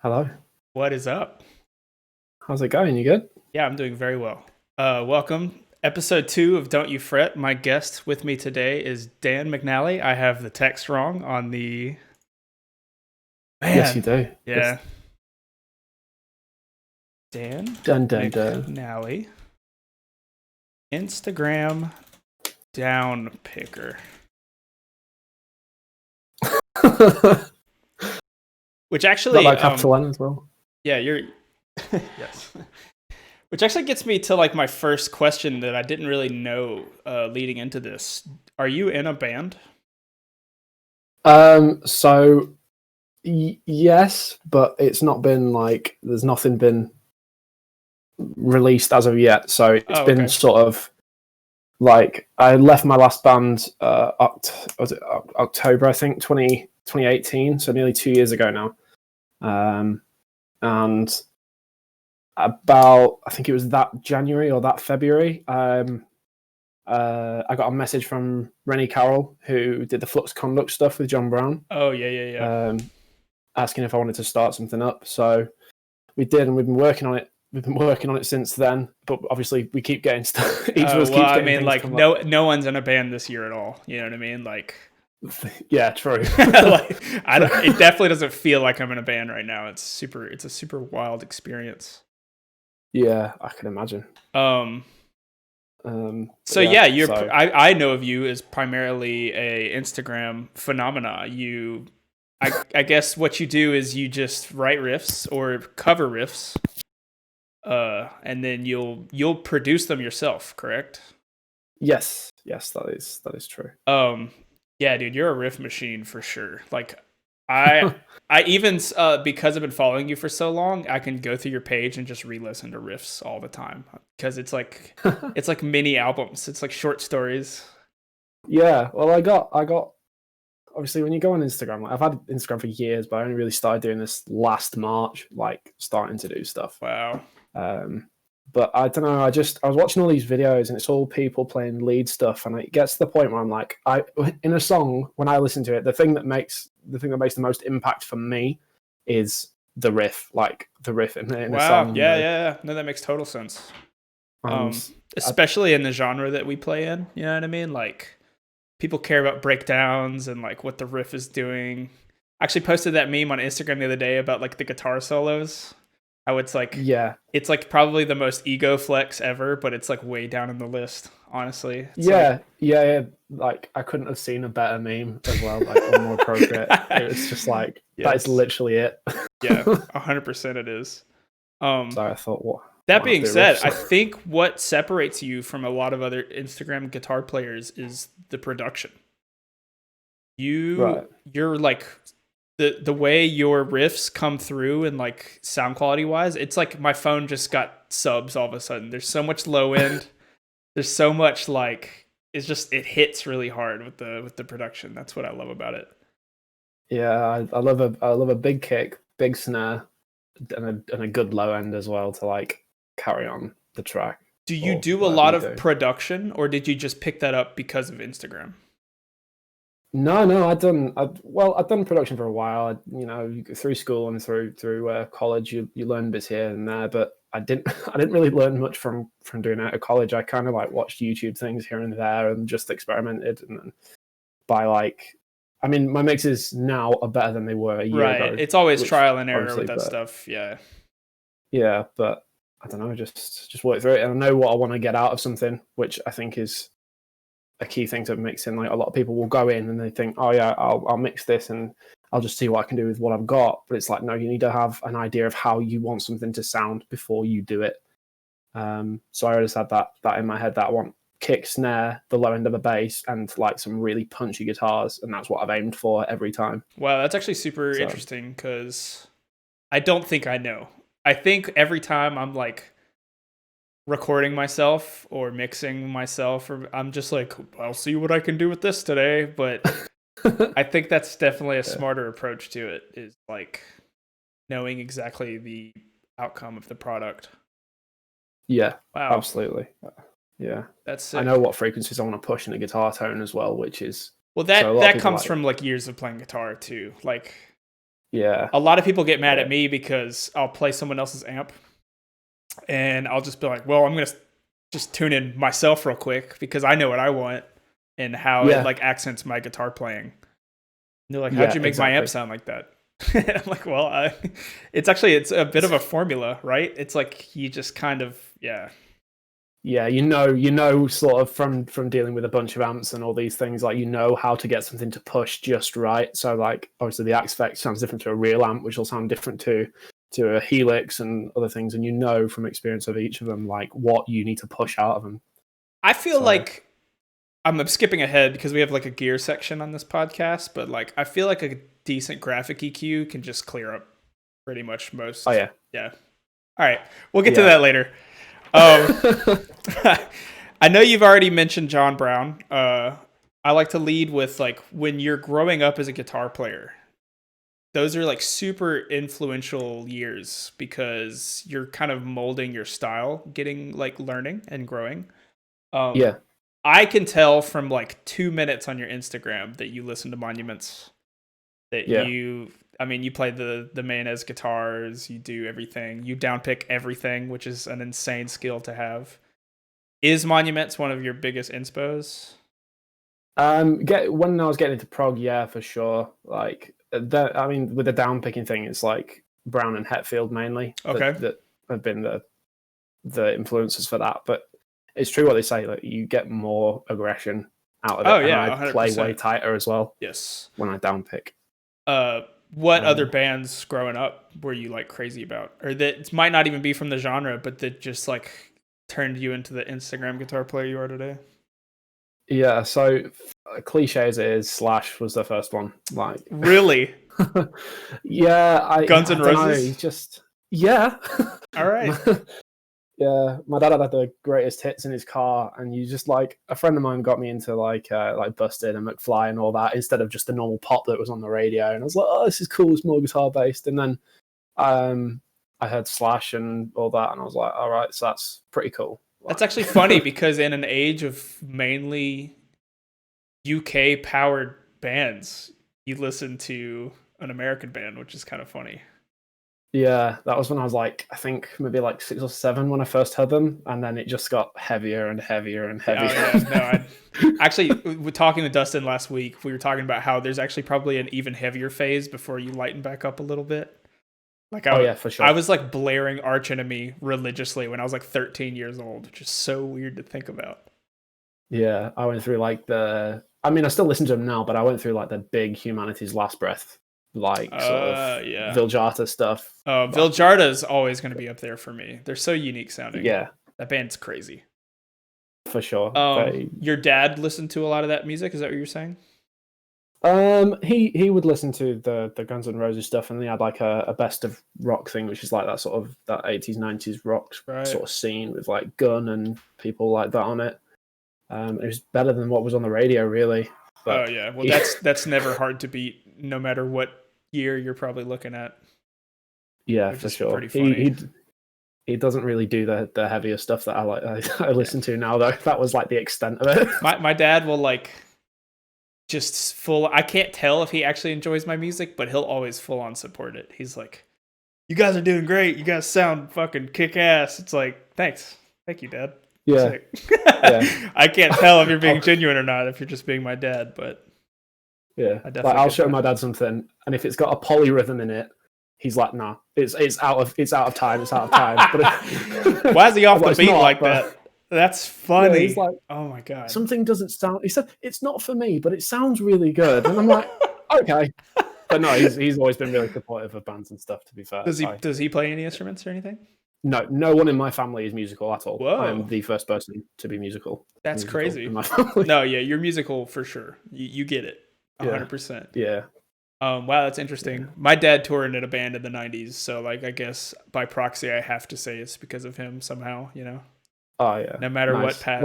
Hello. What is up? How's it going? You good? Yeah, I'm doing very well. Welcome. Episode 2 of Don't You Fret. My guest with me today is Dan McNally. I have the text wrong on the. Yes, you Man. do. Yeah. Dan Dun dun dun. McNally. Instagram down picker. Which Got actually, that capital N as well. yeah, you're. Yes. Which actually gets me to like my first question that I didn't really know leading into this. Are you in a band? So yes, but it's not been like there's nothing been released as of yet. So it's Oh, been okay. sort of like I left my last band October, I think, 2018, so nearly 2 years ago now. And about I think it was that January or that February, I got a message from Rennie Carroll, who did the Flux Conduct stuff with John Brown, Oh, yeah. asking if I wanted to start something up. So we did, and we've been working on it. We've been working on it since then, but obviously we keep getting stuff. Each of us Well, keeps I getting mean, things like come up. no one's in a band this year at all. You know what I mean? Like, Yeah, true. like I don't. It definitely doesn't feel like I'm in a band right now. It's a super wild experience. Yeah, I can imagine. Um. So Yeah, yeah, so I know of you as primarily a Instagram phenomena. I guess what you do is you just write riffs or cover riffs, and then you'll produce them yourself. Correct? yes, that is true. Um, yeah, dude, you're a riff machine for sure. Like, I, I even because I've been following you for so long, I can go through your page and just re-listen to riffs all the time because it's like mini albums. It's like short stories. Yeah, well, I got obviously when you go on Instagram, like I've had Instagram for years, but I only really started doing this last March, like starting to do stuff. Wow. Um, but I don't know. I was watching all these videos, and it's all people playing lead stuff, and it gets to the point where I'm like, I in a song when I listen to it, the thing that makes the most impact for me is the riff, like the riff in a Wow. song, you Yeah, know. yeah, yeah. No, that makes total sense. And Um, I, Especially in the genre that we play in. You know what I mean? Like, people care about breakdowns and like what the riff is doing. I actually posted that meme on Instagram the other day about like the guitar solos. How yeah, it's like probably the most ego flex ever, but it's like way down in the list. Honestly, it's like yeah. Like I couldn't have seen a better meme as well, like or more appropriate. It was just like that is yes, literally it. yeah, 100% it is. Um, So I thought, that why not being do said, riffs? I think what separates you from a lot of other Instagram guitar players is the production. Right. You're like the way your riffs come through and like sound quality wise, it's like my phone just got subs all of a sudden. There's so much low end. There's so much like it hits really hard with the production. That's what I love about it. Yeah, I love a big kick, big snare, and a good low end as well to like carry on the track Do you or do a whatever lot you of do. production or did you just pick that up because of Instagram? No, I've done production for a while. You know, through school and through college, you learn bits here and there, but I didn't really learn much from doing it at college. I kind of like watched YouTube things here and there and just experimented. And then by like, I mean, my mixes now are better than they were a year Right. ago, It's always which trial and error with obviously, that but stuff. Yeah. yeah, but I don't know, just work through it, and I know what I want to get out of something, which I think is a key thing to mixing. Like a lot of people will go in and they think, oh yeah, I'll mix this and I'll just see what I can do with what I've got. But it's like, no, you need to have an idea of how you want something to sound before you do it. So I always had that in my head that I want kick, snare, the low end of a bass, and like some really punchy guitars, and that's what I've aimed for every time. Wow, that's actually super So interesting because I don't think I know. I think every time I'm like recording myself or mixing myself, or I'm just like, I'll see what I can do with this today. But I think that's definitely a yeah, smarter approach to it, is like knowing exactly the outcome of the product. yeah, Wow, absolutely, yeah. that's I know sick. what frequencies I want to push in a guitar tone as well, which is Well, so a lot of that people comes like, from like years of playing guitar too. Like Yeah. A lot of people get mad at me because I'll play someone else's amp and I'll just be like, well, I'm going to just tune in myself real quick because I know what I want and how it like accents my guitar playing. And they're like, how'd you make my amp sound like that? I'm like, well, it's a bit of a formula, right? It's like you just kind of, yeah, you know, sort of from dealing with a bunch of amps and all these things, like you know how to get something to push just right. So like obviously the Axe Effect sounds different to a real amp, which will sound different to a Helix and other things, and you know from experience of each of them like what you need to push out of them. I feel like I'm skipping ahead because we have like a gear section on this podcast, but like I feel like a decent graphic EQ can just clear up pretty much most. Oh yeah. All right, we'll get to that later. I know you've already mentioned John Brown. I like to lead with like when you're growing up as a guitar player. Those are like super influential years because you're kind of molding your style, getting like learning and growing. I can tell from like 2 minutes on your Instagram that you listen to Monuments. That you play the Mayonnaise guitars, you do everything, you downpick everything, which is an insane skill to have. Is Monuments one of your biggest inspos? When I was getting into prog, yeah, for sure. Like with the downpicking thing, it's like Brown and Hetfield mainly that have been the influences for that. But it's true what they say, like you get more aggression out of it. And I 100%. play way tighter as well. Yes. When I downpick. What other bands growing up were you like crazy about, or that might not even be from the genre, but that just like turned you into the Instagram guitar player you are today? Yeah, so cliche as it is, Slash was the first one. Like really? Yeah, Guns N' Roses. All right. Yeah, my dad had the greatest hits in his car, and you just like a friend of mine got me into like Busted and McFly and all that instead of just the normal pop that was on the radio. And I was like, oh, this is cool. It's more guitar based. And then I heard Slash and all that, and I was like, all right, so that's pretty cool. That's actually funny because in an age of mainly UK powered bands, you listen to an American band, which is kind of funny. Yeah, that was when I was like, I think maybe like 6 or 7 when I first heard them, and then it just got heavier and heavier and heavier. Oh, yeah. No, actually, we're talking to Dustin last week. We were talking about how there's actually probably an even heavier phase before you lighten back up a little bit. Like, for sure. I was like blaring Arch Enemy religiously when I was like 13 years old, which is so weird to think about. Yeah, I went through like I still listen to them now, but I went through like the big Humanity's Last Breath, like sort of Viljarta stuff. Oh, Viljarta is always going to be up there for me. They're so unique sounding. Yeah, that band's crazy. For sure. Your dad listened to a lot of that music. Is that what you're saying? He would listen to the Guns N' Roses stuff, and they had like a best of rock thing, which is like that sort of that 80s 90s rock sort of scene with like Gun and people like that on it. It was better than what was on the radio, really. But, well, that's never hard to beat, no matter what year you're probably looking at. Yeah, for sure. Pretty funny. He doesn't really do the heavier stuff that I listen to now, though. That was like the extent of it. My dad will like just I can't tell if he actually enjoys my music, but he'll always full on support it. He's like, you guys are doing great. You guys sound fucking kick ass. It's like, thank you, Dad. Yeah. I can't tell if you're being genuine or not, if you're just being my dad, but yeah. I'll show my dad something, and if it's got a polyrhythm in it, he's like, nah, it's out of time. It's out of time. But why is he off the beat like that? That's funny. Yeah, he's like, oh my god, something doesn't sound. He said it's not for me, but it sounds really good, and I'm like, okay. But no, he's always been really supportive of bands and stuff. To be fair, does he play any instruments or anything? No one in my family is musical at all. Whoa. I'm the first person to be musical. That's crazy. In my family. No, yeah, you're musical for sure. You get it, 100%. Yeah. Wow, that's interesting. Yeah. My dad toured in a band in the 90s, so like I guess by proxy I have to say it's because of him somehow, you know. Oh yeah. No matter what path.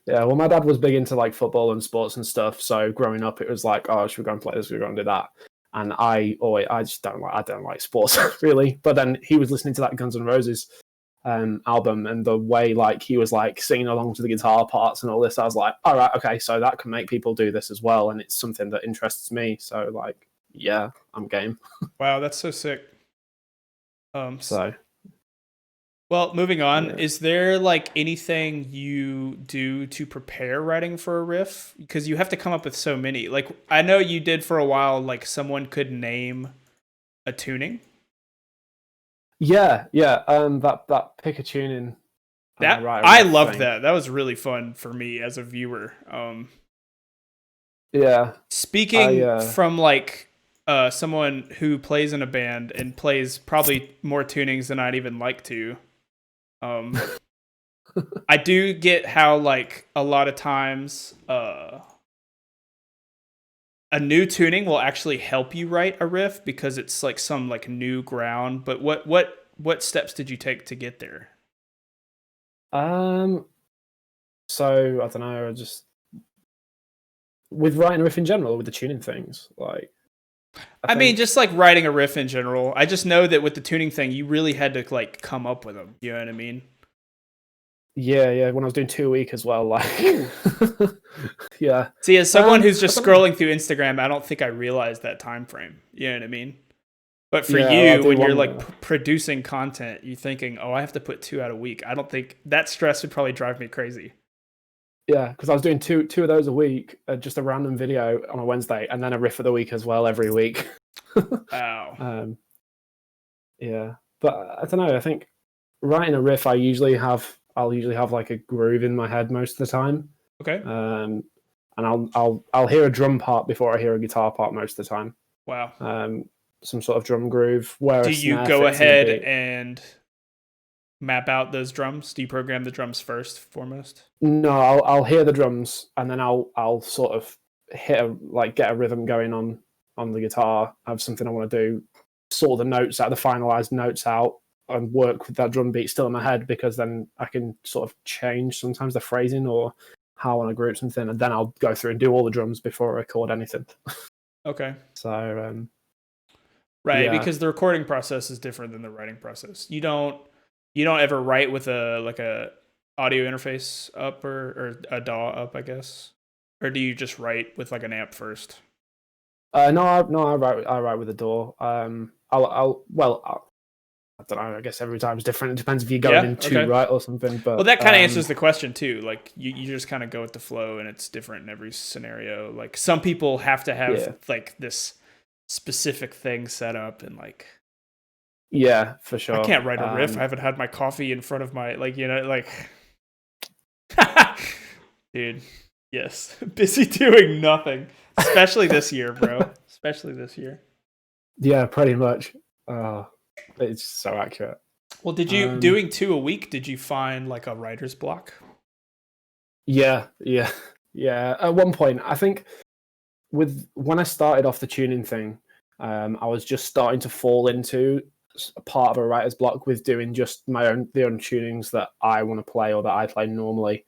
Well, my dad was big into like football and sports and stuff. So growing up, it was like, oh, should we go and play this? We're going to do that. And I just don't like sports really. But then he was listening to that Guns N' Roses album, and the way like he was like singing along to the guitar parts and all this, I was like, all right, okay, so that can make people do this as well, and it's something that interests me. So like, yeah, I'm game. Wow, that's so sick. So Well, moving on, yeah. is there like anything you do to prepare writing for a riff? Because you have to come up with so many. Like I know you did for a while, like someone could name a tuning. Yeah, yeah. That pick a tuning and I That write a I riff loved thing. that. That was really fun for me as a viewer. Yeah, I Speaking from like someone who plays in a band and plays probably more tunings than I'd even like to. Um, I do get how like a lot of times a new tuning will actually help you write a riff because it's like some like new ground. But what steps did you take to get there? so I don't know. I just with writing a riff in general, with the tuning things, like I I mean, think just like writing a riff in general. I just know that with the tuning thing, you really had to like come up with them. You know what I mean? yeah. When I was doing 2 week as well, like yeah. See, as someone who's I just don't know. scrolling through Instagram, I don't think I realized that time frame. You know what I mean? But for Yeah, I you, do when you're want like to. producing content, you're thinking, "Oh, I have to put 2 out a week." I don't think that stress would probably drive me crazy. Yeah, because I was doing two of those a week, just a random video on a Wednesday, and then a riff of the week as well every week. Wow. um, yeah, but I don't know. I think writing a riff, I'll usually have like a groove in my head most of the time, Okay. and I'll hear a drum part before I hear a guitar part most of the time. Wow. Some sort of drum groove where Do a you snare go fits in a ahead beat. and map out those drums? Do you program the drums first, foremost? No, I'll hear the drums and then I'll sort of get a rhythm going on the guitar. Have something I want to do, sort the notes out, the finalized notes out, and work with that drum beat still in my head because then I can sort of change sometimes the phrasing or how I want to group something, and then I'll go through and do all the drums before I record anything. Okay. So Right, yeah, because the recording process is different than the writing process. You don't ever write with a audio interface up or a DAW up, I guess. Or do you just write with like an amp first? no, I write with a door. I don't know. I guess every time's different. It depends if you're going Yeah, in to okay. write or something. Well, But that kind of answers the question too. Like you just kind of go with the flow and it's different in every scenario. Like some people have to have yeah, like this specific thing set up and like yeah, for I sure. can't write a riff. I haven't had my coffee in front of my like dude. Yes. Busy doing nothing. Especially this year, bro. Especially this year. Yeah, pretty much. It's so accurate. Well, did you Um, doing 2 a week, did you find like a writer's block? yeah. Yeah. At one point, I think when I started off the tuning thing, I was just starting to fall into a part of a writer's block with doing just the own tunings that I want to play or that I play normally.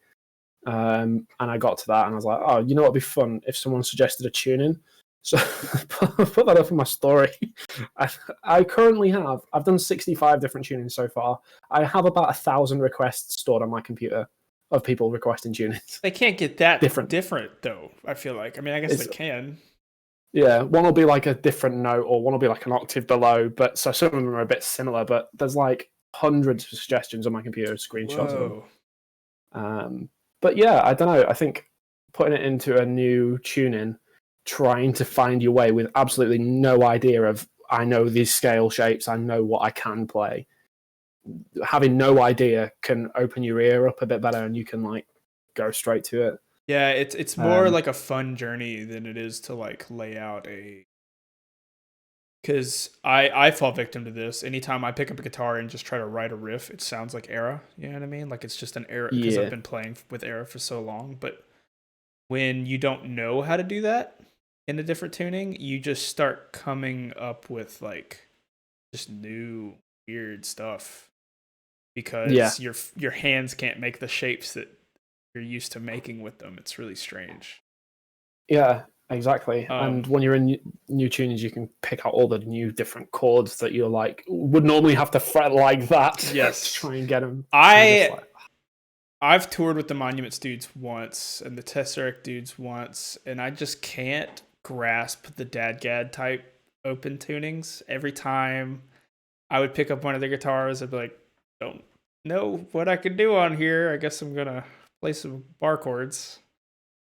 And I got to that and I was like, oh, you know what'd be fun if someone suggested a tuning. So I put that up in my story. I currently I've done 65 different tunings so far. I have about 1,000 requests stored on my computer of people requesting tunings. They can't get that Different. different though, I feel like. I mean, I guess they It's can. Yeah, one will be like a different note or one will be like an octave below. But so some of them are a bit similar, but there's like hundreds of suggestions on my computer, screenshots of them. Whoa. But yeah, I don't know. I think putting it into a new tuning, trying to find your way with absolutely no idea of, I know these scale shapes, I know what I can play. Having no idea can open your ear up a bit better and you can like go straight to it. Yeah, it's more Um, like a fun journey than it is to like lay out a because I fall victim to this. Anytime I pick up a guitar and just try to write a riff, it sounds like Era. You know what I mean? Like it's just an Era because I've yeah, been playing with Era for so long. But when you don't know how to do that in a different tuning, you just start coming up with like just new weird stuff yeah, because your hands can't make the shapes that you're used to making with them. It's really strange. yeah, exactly. And Um, when you're in new tunings, you can pick out all the new different chords that you're like would normally have to fret like that to yes, try and get them. And you're just I like, I've toured with the Monuments dudes once and the Tesseract dudes once, and I just can't grasp the dadgad type open tunings. Every time I would pick up one of the guitars, I'd be like, don't know what I could do on here. I guess I'm gonna play some bar chords.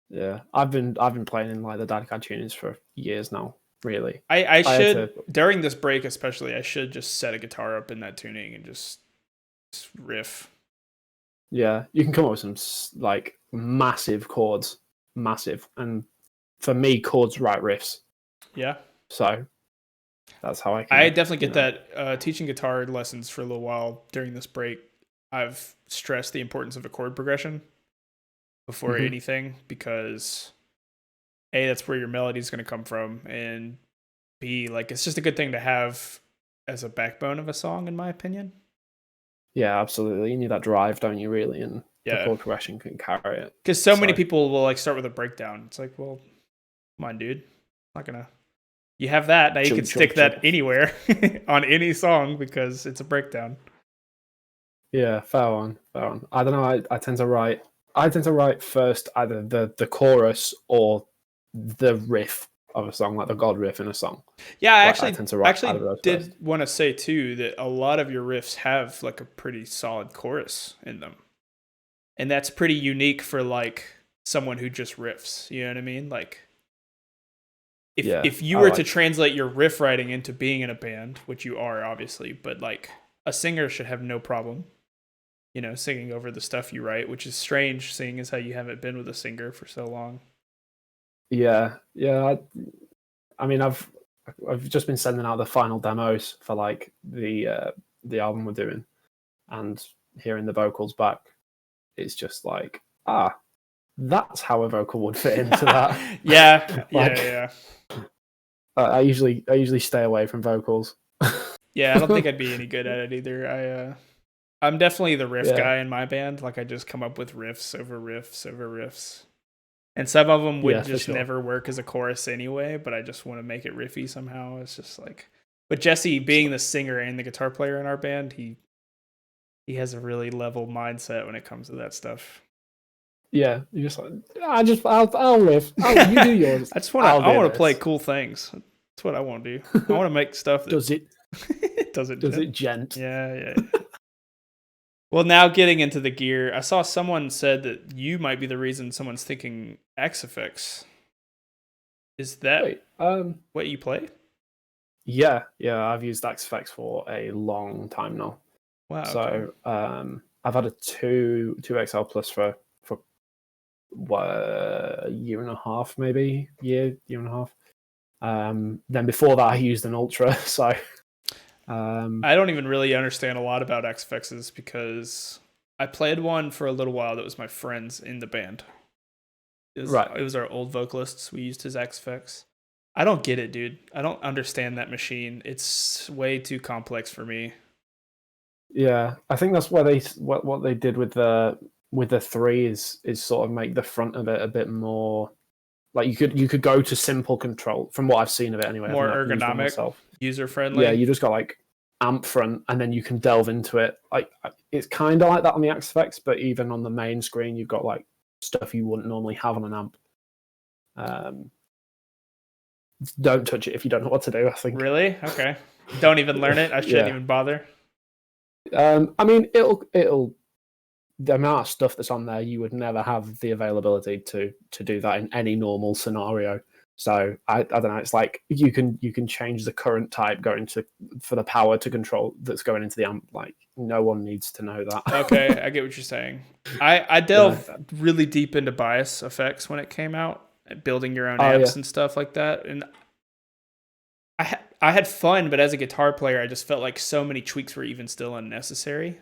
Yeah, I've been playing in like the DADCAD tunings for years now. Really, I should during this break especially. I should just set a guitar up in that tuning and just riff. Yeah, you can come up with some like massive chords, massive, and for me, chords write riffs. Yeah. So that's how I. I definitely get that. Teaching guitar lessons for a little while during this break, I've stressed the importance of a chord progression before anything, because A, that's where your melody is going to come from, and B, like, it's just a good thing to have as a backbone of a song, in my opinion. Yeah, absolutely. You need that drive, don't you? Really, and the chord progression can carry it. Because so many people will like start with a breakdown. It's like, well, come on, dude, I'm not gonna. You have that now. You can stick that anywhere on any song because it's a breakdown. Yeah, fair one. I don't know. I tend to write first either the chorus or the riff of a song, like the God riff in a song. Yeah, I actually did want to say too that a lot of your riffs have like a pretty solid chorus in them, and that's pretty unique for like someone who just riffs. You know what I mean? Like, if you were to translate your riff writing into being in a band, which you are obviously, but like a singer should have no problem, you know, singing over the stuff you write, which is strange seeing as how you haven't been with a singer for so long. Yeah. I mean, I've just been sending out the final demos for like the album we're doing, and hearing the vocals back, it's just like, that's how a vocal would fit into that. yeah. I usually stay away from vocals. Yeah, I don't think I'd be any good at it either. I'm definitely the riff guy in my band. Like, I just come up with riffs over riffs over riffs. And some of them would just never work as a chorus anyway, but I just want to make it riffy somehow. It's just like, but Jesse, being the singer and the guitar player in our band, he has a really level mindset when it comes to that stuff. Yeah, you're just like, I'll riff. You do yours. I want to play cool things. That's what I want to do. I want to make stuff that does it gent. Yeah. Well, now getting into the gear, I saw someone said that you might be the reason someone's thinking X-Effects. Is that what you play? Yeah, I've used X-Effects for a long time now. Wow. So I've had a 2 XL Plus for a year and a half, maybe year and a half. Then before that, I used an Ultra. So I don't even really understand a lot about X-Effects because I played one for a little while that was my friends in the band. It was our old vocalists. We used his X-Effects. I don't get it, dude. I don't understand that machine. It's way too complex for me. Yeah, I think that's why what they did with the 3 is sort of make the front of it a bit more like you could go to simple control from what I've seen of it anyway. More ergonomic, user friendly. Yeah, you just got like amp front, and then you can delve into it. Like, it's kind of like that on the X-Effects, but even on the main screen, you've got like stuff you wouldn't normally have on an amp. Don't touch it if you don't know what to do, I think. Really? Okay. Don't even learn it. I shouldn't even bother. I mean, it'll the amount of stuff that's on there, you would never have the availability to do that in any normal scenario. So I don't know. It's like you can change the current type for the power to control that's going into the amp. Like, no one needs to know that. Okay, I get what you're saying. I delved really deep into bias effects when it came out, building your own amps and stuff like that. And I had fun, but as a guitar player, I just felt like so many tweaks were even still unnecessary.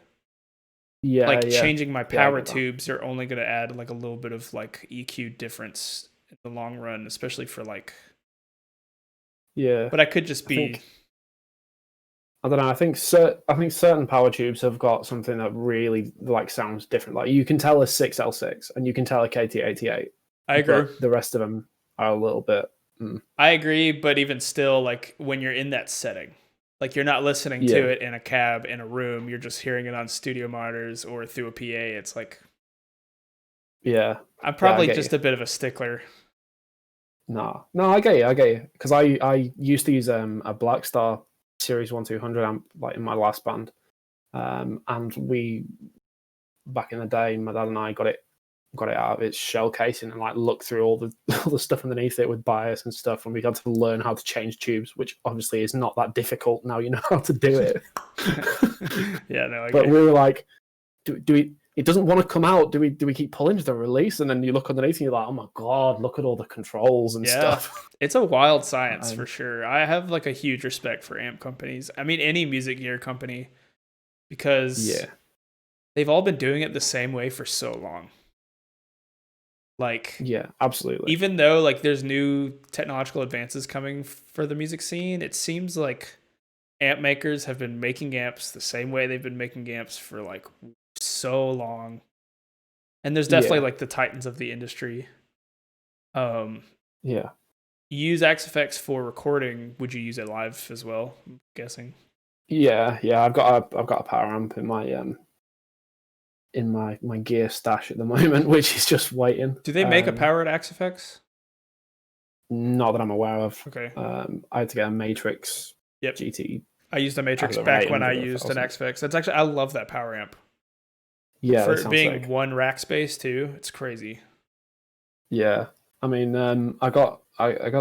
Yeah, like changing my power tubes are only going to add like a little bit of like EQ difference in the long run, especially for like. Yeah, but I could just be. I don't know. I think certain power tubes have got something that really like sounds different. Like, you can tell a 6L6 and you can tell a KT88. I agree. The rest of them are a little bit. I agree, but even still, like when you're in that setting. Like, you're not listening to it in a cab, in a room. You're just hearing it on studio monitors or through a PA. It's like... Yeah. I'm probably just a bit of a stickler. No, I get you, because I used to use a Blackstar Series 1200 amp like in my last band, and we back in the day, my dad and I got it out of its shell casing and like looked through all the all the stuff underneath it with bias and stuff, and we got to learn how to change tubes, which obviously is not that difficult now you know how to do it. Yeah, no, but we were like, do we? It doesn't want to come out. Do we keep pulling to the release? And then you look underneath and you're like, oh my god, look at all the controls and stuff. It's a wild science for sure. I have like a huge respect for amp companies. I mean, any music gear company, because they've all been doing it the same way for so long. Like, yeah, absolutely. Even though like there's new technological advances coming for the music scene, it seems like amp makers have been making amps the same way they've been making amps for like so long. And there's definitely like the titans of the industry. Yeah. You use XFX for recording. Would you use it live as well? I'm guessing. Yeah. I've got a power amp in my gear stash at the moment, which is just waiting. Do they make a powered XFX? Not that I'm aware of. Okay. I had to get a Matrix GT. I used a Matrix back when I used an XFX. That's actually, I love that power amp. Yeah, for it being one rack space too, it's crazy. Yeah, I mean, I got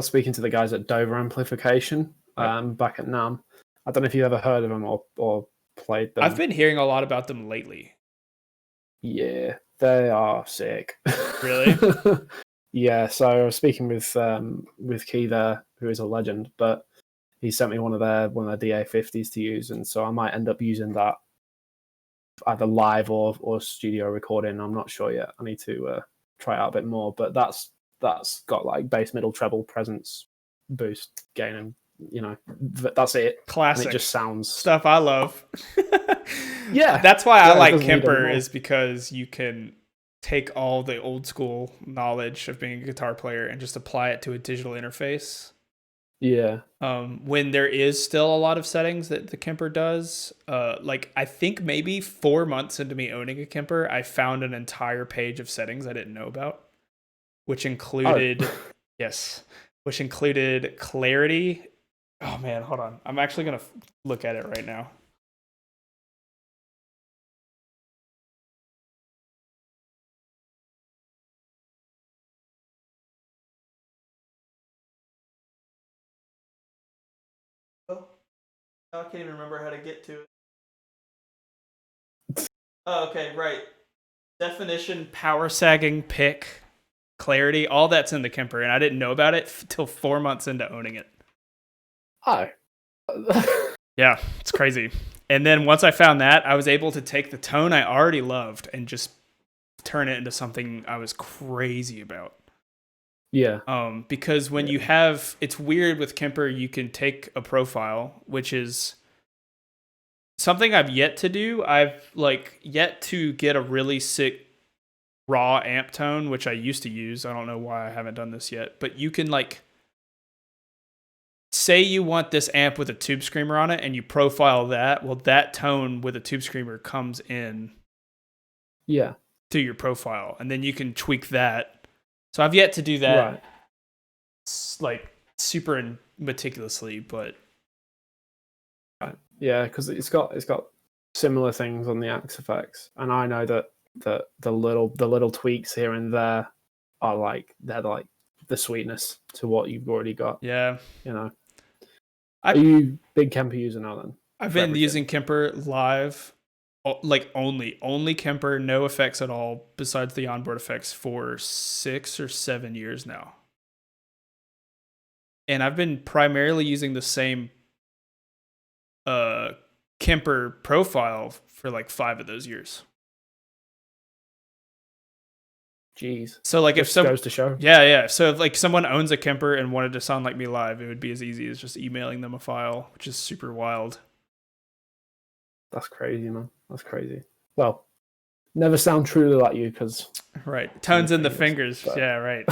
speaking to the guys at Dover Amplification back at NAMM. I don't know if you've ever heard of them or played them. I've been hearing a lot about them lately. Yeah, they are sick. Really? Yeah. So I was speaking with Key there, who is a legend, but he sent me one of their DA50s to use, and so I might end up using that either live or studio recording. I'm not sure yet. I need to try it out a bit more, but that's got like bass, middle, treble, presence, boost, gain, and that's it. Classic. And it just sounds stuff I love. Yeah, that's why I like Kemper, is because you can take all the old school knowledge of being a guitar player and just apply it to a digital interface. Yeah. When there is still a lot of settings that the Kemper does, like I think maybe 4 months into me owning a Kemper, I found an entire page of settings I didn't know about, which included which included clarity. Oh man, hold on. I'm actually gonna look at it right now. I can't even remember how to get to it. Oh, okay, right. Definition, power sagging, pick, clarity, all that's in the Kemper, and I didn't know about it till 4 months into owning it. Hi. Yeah, it's crazy. And then once I found that, I was able to take the tone I already loved and just turn it into something I was crazy about. Yeah. Because when you have, it's weird with Kemper, you can take a profile, which is something I've yet to do. I've like yet to get a really sick raw amp tone, which I used to use. I don't know why I haven't done this yet, but you can like say you want this amp with a tube screamer on it and you profile that. Well, that tone with a tube screamer comes in to your profile, and then you can tweak that. So I've yet to do that like super meticulously, but yeah, because it's got similar things on the XFX, and I know that the little tweaks here and there are like the sweetness to what you've already got. Yeah, Are you big Kemper user now then? I've been using Kemper live, like only Kemper, no effects at all besides the onboard effects for 6 or 7 years now. And I've been primarily using the same Kemper profile for like 5 of those years. Jeez. So like, if someone goes to show. Yeah. So if like someone owns a Kemper and wanted to sound like me live, it would be as easy as just emailing them a file, which is super wild. That's crazy, man. That's crazy. Well, never sound truly like you, because tones in the fingers. But... yeah, right.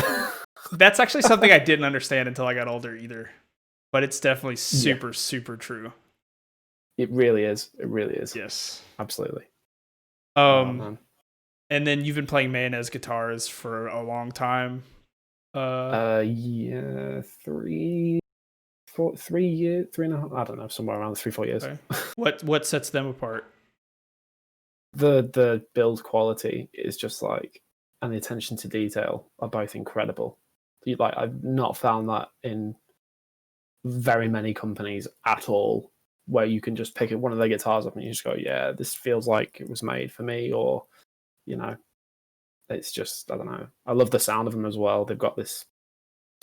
That's actually something I didn't understand until I got older either, but it's definitely super true. It really is. Yes, absolutely. Man. And then you've been playing Mayonnaise guitars for a long time. Yeah, 3 years, 3.5. I don't know, somewhere around 3-4 years. Okay. What sets them apart? The build quality is just like, and the attention to detail are both incredible. I've not found that in very many companies at all, where you can just pick one of their guitars up and you just go, yeah, this feels like it was made for me, or it's just, I don't know. I love the sound of them as well. They've got this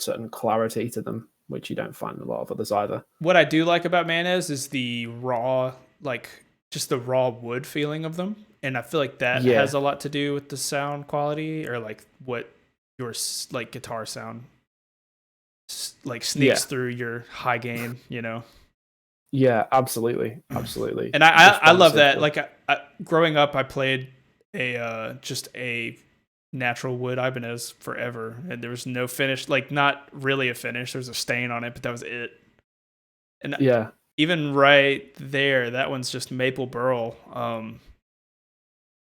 certain clarity to them, which you don't find in a lot of others either. What I do like about Mayonnaise is the raw, just the raw wood feeling of them. And I feel like that has a lot to do with the sound quality, or like what your guitar sound sneaks through your high gain, Yeah, absolutely. And I love that. Like growing up, I played just a natural wood Ibanez forever, and there was no finish, not really a finish. There was a stain on it, but that was it. And even right there, that one's just maple burl.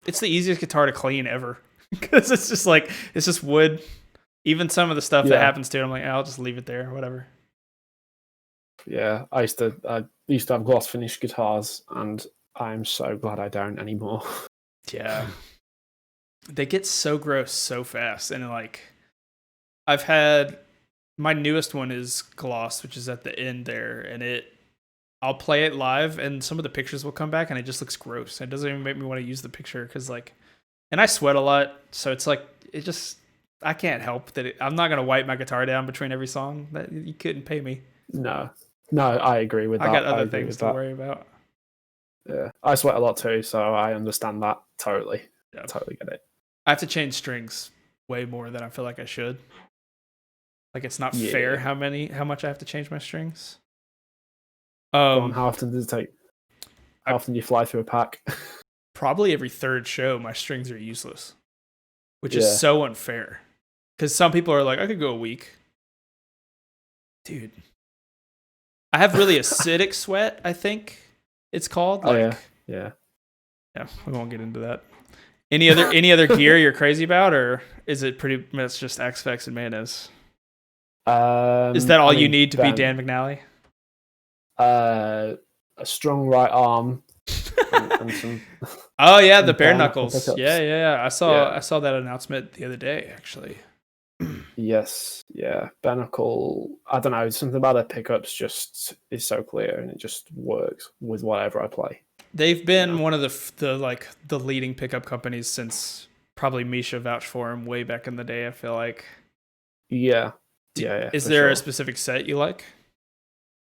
It's the easiest guitar to clean ever, because it's just wood. Even some of the stuff that happens to it, I'm like, I'll just leave it there, whatever. Yeah, I used to have gloss finish guitars, and I'm so glad I don't anymore. Yeah. They get so gross so fast, and I've had, my newest one is gloss, which is at the end there, and I'll play it live, and some of the pictures will come back, and it just looks gross. It doesn't even make me want to use the picture, because and I sweat a lot, so it's I can't help that. I'm not gonna wipe my guitar down between every song. That you couldn't pay me. No, I agree with that. I got other things to worry about. Yeah, I sweat a lot too, so I understand that totally. Yeah. Totally get it. I have to change strings way more than I feel like I should. It's not fair how much I have to change my strings. How often does it take? How often do you fly through a pack? Probably every third show, my strings are useless, which is so unfair. Because some people are like, I could go a week. Dude. I have really acidic sweat, I think it's called. Yeah, we won't get into that. Any other gear you're crazy about, or is it pretty much just X-Fex and Mayonnaise? Is that all you need to be Dan McNally? A strong right arm. and some, the bare knuckles. Yeah. I saw that announcement the other day, actually. Yes, yeah. Bare knuckle. I don't know. Something about their pickups just is so clear, and it just works with whatever I play. They've been one of the leading pickup companies since probably Misha vouched for them way back in the day, I feel like. Yeah. Is there a specific set you like?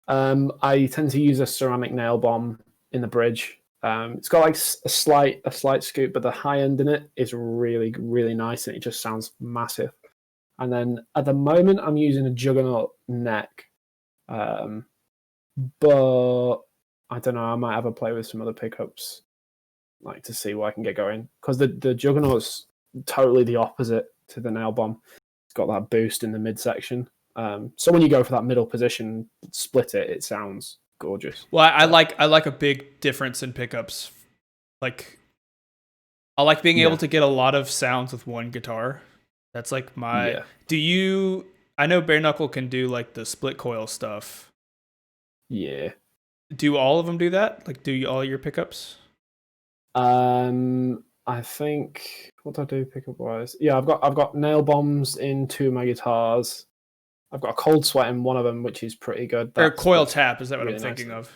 I tend to use a ceramic nail bomb in the bridge. It's got a slight scoop, but the high end in it is really, really nice, and it just sounds massive. And then at the moment, I'm using a Juggernaut Neck, but I don't know. I might have a play with some other pickups, to see what I can get going. Because the Juggernaut's totally the opposite to the nail bomb. It's got that boost in the midsection. So when you go for that middle position, split it sounds gorgeous. Well, I like a big difference in pickups. I like being able to get a lot of sounds with one guitar. That's my. I know bare knuckle can do the split coil stuff. Yeah. Do all of them do that? Do all your pickups? I think, what do I do pickup wise? Yeah, I've got nail bombs in 2 of my guitars. I've got a cold sweat in one of them, which is pretty good. Or coil tap, is that what I'm thinking of?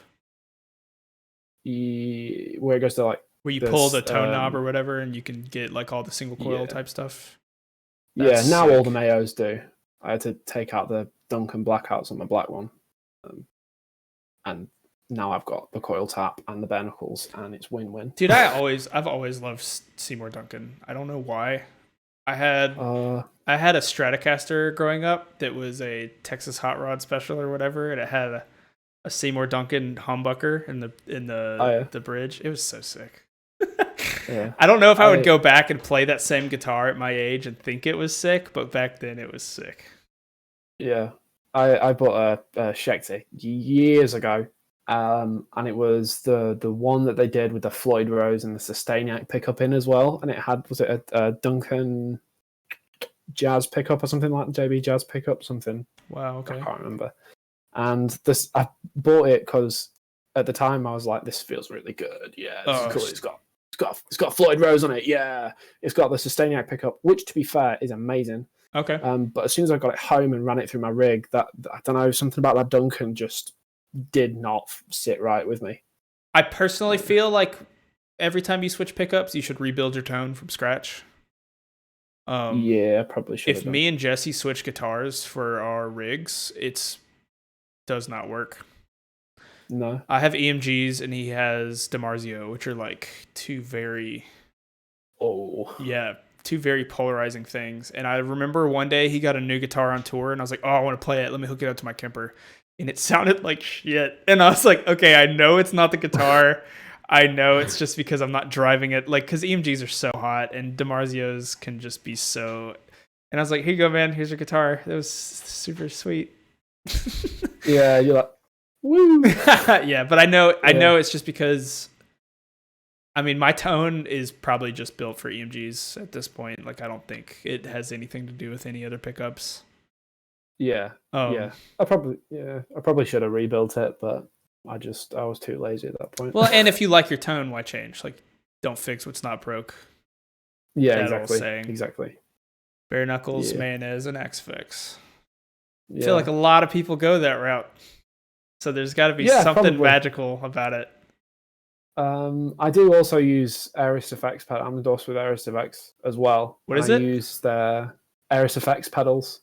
Where it goes to where you pull the tone knob or whatever, and you can get all the single coil type stuff. That's now sick. All the Mayos do. I had to take out the Duncan blackouts on my black one, and now I've got the coil tap and the bare knuckles, and it's win-win. Dude, I've always loved Seymour Duncan. I don't know why. I had a Stratocaster growing up that was a Texas Hot Rod Special or whatever, and it had a Seymour Duncan humbucker in the bridge. It was so sick. I don't know if I would go back and play that same guitar at my age and think it was sick, but back then it was sick. Yeah, I bought a Schecter years ago, and it was the one that they did with the Floyd Rose and the Sustainiac pickup in as well, and it had, was it a Duncan? Jazz pickup or something like JB Jazz pickup, something. Wow. Okay. I can't remember. And this, I bought it because at the time I was like, this feels really good. Yeah, this is cool. It's got Floyd Rose on it. Yeah, it's got the Sustainiac pickup, which to be fair is amazing. Okay. But as soon as I got it home and ran it through my rig, that I don't know, something about that Duncan just did not sit right with me. I personally feel like every time you switch pickups, you should rebuild your tone from scratch. Yeah, probably should. If me and Jesse switch guitars for our rigs, it does not work. No. I have EMGs and he has DiMarzio, which are like two very polarizing things. And I remember one day he got a new guitar on tour and I was like, oh, I want to play it. Let me hook it up to my Kemper. And it sounded like shit. And I was like, okay, I know it's not the guitar. I know it's just because I'm not driving it. Like, because EMGs are so hot and DiMarzios can just be so... And I was like, here you go, man. Here's your guitar. That was super sweet. Yeah, you're like, woo. Yeah, but I know it's just because... I mean, my tone is probably just built for EMGs at this point. Like, I don't think it has anything to do with any other pickups. Yeah. I probably should have rebuilt it, but I was too lazy at that point. Well, and if you like your tone, why change? Like, don't fix what's not broke. Yeah, exactly. Bare knuckles, mayonnaise, and X-Fix. I feel like a lot of people go that route. So there's got to be something magical about it. I do also use Aris Effects pedal. I'm endorsed with Aris Effects as well. What is it? I use their Aris Effects pedals.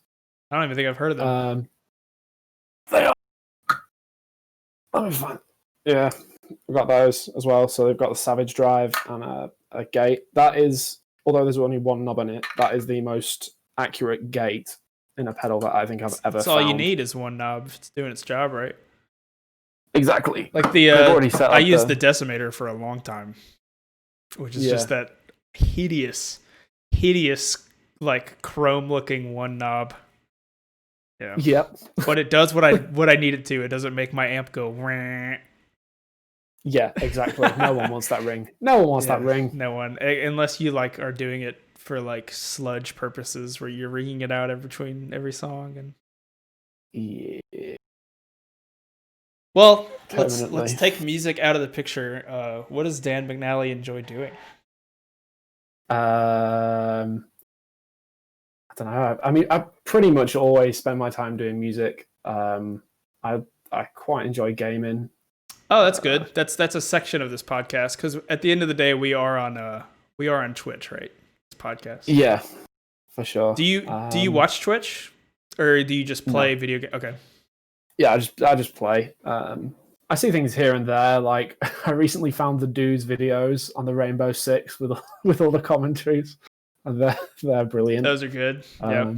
I don't even think I've heard of them. They are. Let me find. Yeah, we've got those as well. So they've got the Savage Drive and a gate. That is, although there's only one knob in it, that is the most accurate gate in a pedal that I think I've ever found. All you need is one knob if it's doing its job right. Exactly. Like I used the decimator for a long time, which is just that hideous, like chrome-looking one knob. Yeah. Yep. But it does what I need it to. It doesn't make my amp go. Wah. Yeah, exactly. No one wants that ring. No one wants that ring. No one, unless you like are doing it for like sludge purposes, where you're ringing it out between every song and. Yeah. Well, let's take music out of the picture. What does Dan McNally enjoy doing? I don't know. I mean, I pretty much always spend my time doing music. I quite enjoy gaming. Oh, that's good. That's a section of this podcast because at the end of the day, we are on Twitch, right? This podcast. Yeah, for sure. Do you watch Twitch, or do you just play video games? Okay. Yeah, I just play. I see things here and there. Like I recently found the dudes videos on the Rainbow Six with all the commentaries, and they're brilliant. Those are good. Yeah.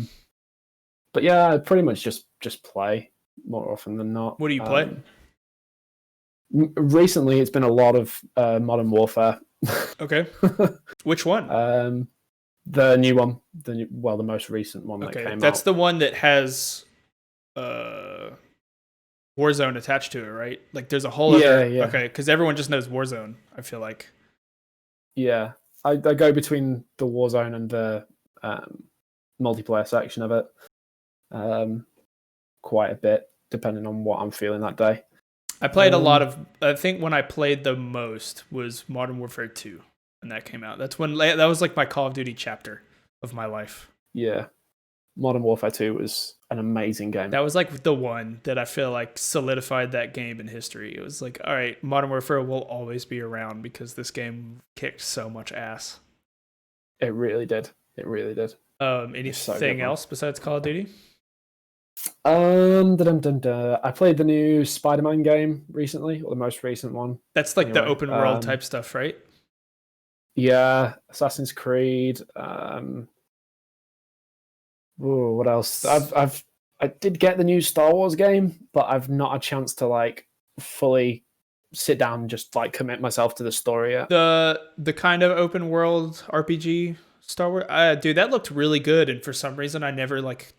But yeah, I pretty much just play more often than not. What do you play? Recently, it's been a lot of Modern Warfare. Okay. Which one? The new one. The most recent one that came out. That's the one that has Warzone attached to it, right? Like there's a whole other... Yeah. Okay, because everyone just knows Warzone, I feel like. Yeah. I go between the Warzone and the multiplayer section of it quite a bit, depending on what I'm feeling that day. I played a lot of... I think when I played the most was Modern Warfare 2, when that came out. That was like my Call of Duty chapter of my life. Yeah. Modern Warfare 2 was an amazing game. That was like the one that I feel like solidified that game in history. It was like, all right, Modern Warfare will always be around because this game kicked so much ass. It really did. Anything else besides Call of Duty? I played the new Spider-Man game recently, or the most recent one. That's like the open world type stuff, right? Yeah, Assassin's Creed. What else? I did get the new Star Wars game, but I've not a chance to like fully sit down and just like commit myself to the story yet. The kind of open world RPG Star Wars, dude, that looked really good, and for some reason I never like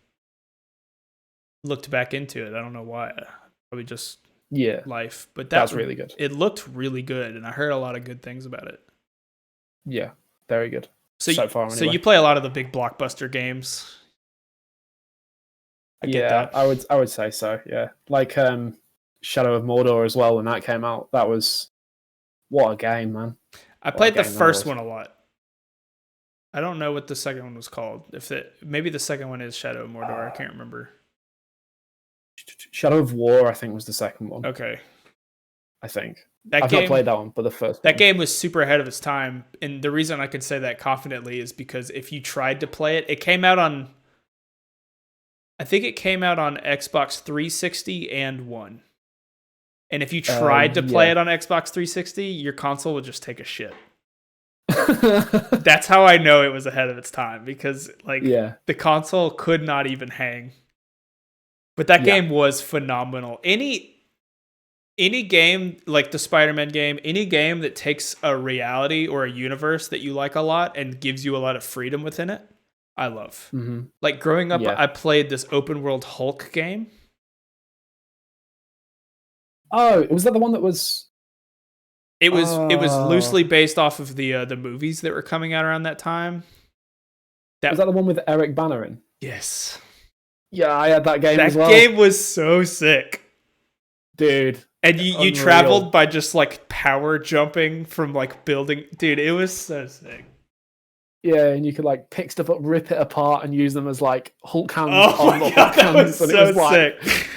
looked back into it. I don't know why. Probably just life, but that's really good. It looked really good, and I heard a lot of good things about it. Yeah, very good. so far. So Anyway. you play a lot of the big blockbuster games. I get that. I would say so. Yeah, like Shadow of Mordor as well when that came out. That was what a game, man. I played the first one a lot. I don't know what the second one was called. Maybe the second one is Shadow of Mordor. I can't remember. Shadow of War, I think, was the second one. Okay. I think. I've not played that one, but the first one. That game was super ahead of its time. And the reason I can say that confidently is because if you tried to play it, it came out on... I think it came out on Xbox 360 and One. And if you tried to play it on Xbox 360, your console would just take a shit. That's how I know it was ahead of its time, because the console could not even hang. But that game was phenomenal. Any game like the Spider-Man game, any game that takes a reality or a universe that you like a lot and gives you a lot of freedom within it, I love. Mm-hmm. Like growing up, I played this open world Hulk game. Oh, was that the one that was? It was loosely based off of the movies that were coming out around that time. Was that the one with Eric Banner in? Yes. Yeah, I had that game as well. That game was so sick. Dude. And you traveled by just like power jumping from like building. Dude, it was so sick. Yeah, and you could like pick stuff up, rip it apart, and use them as like Hulk hands. Oh my God, that was so sick.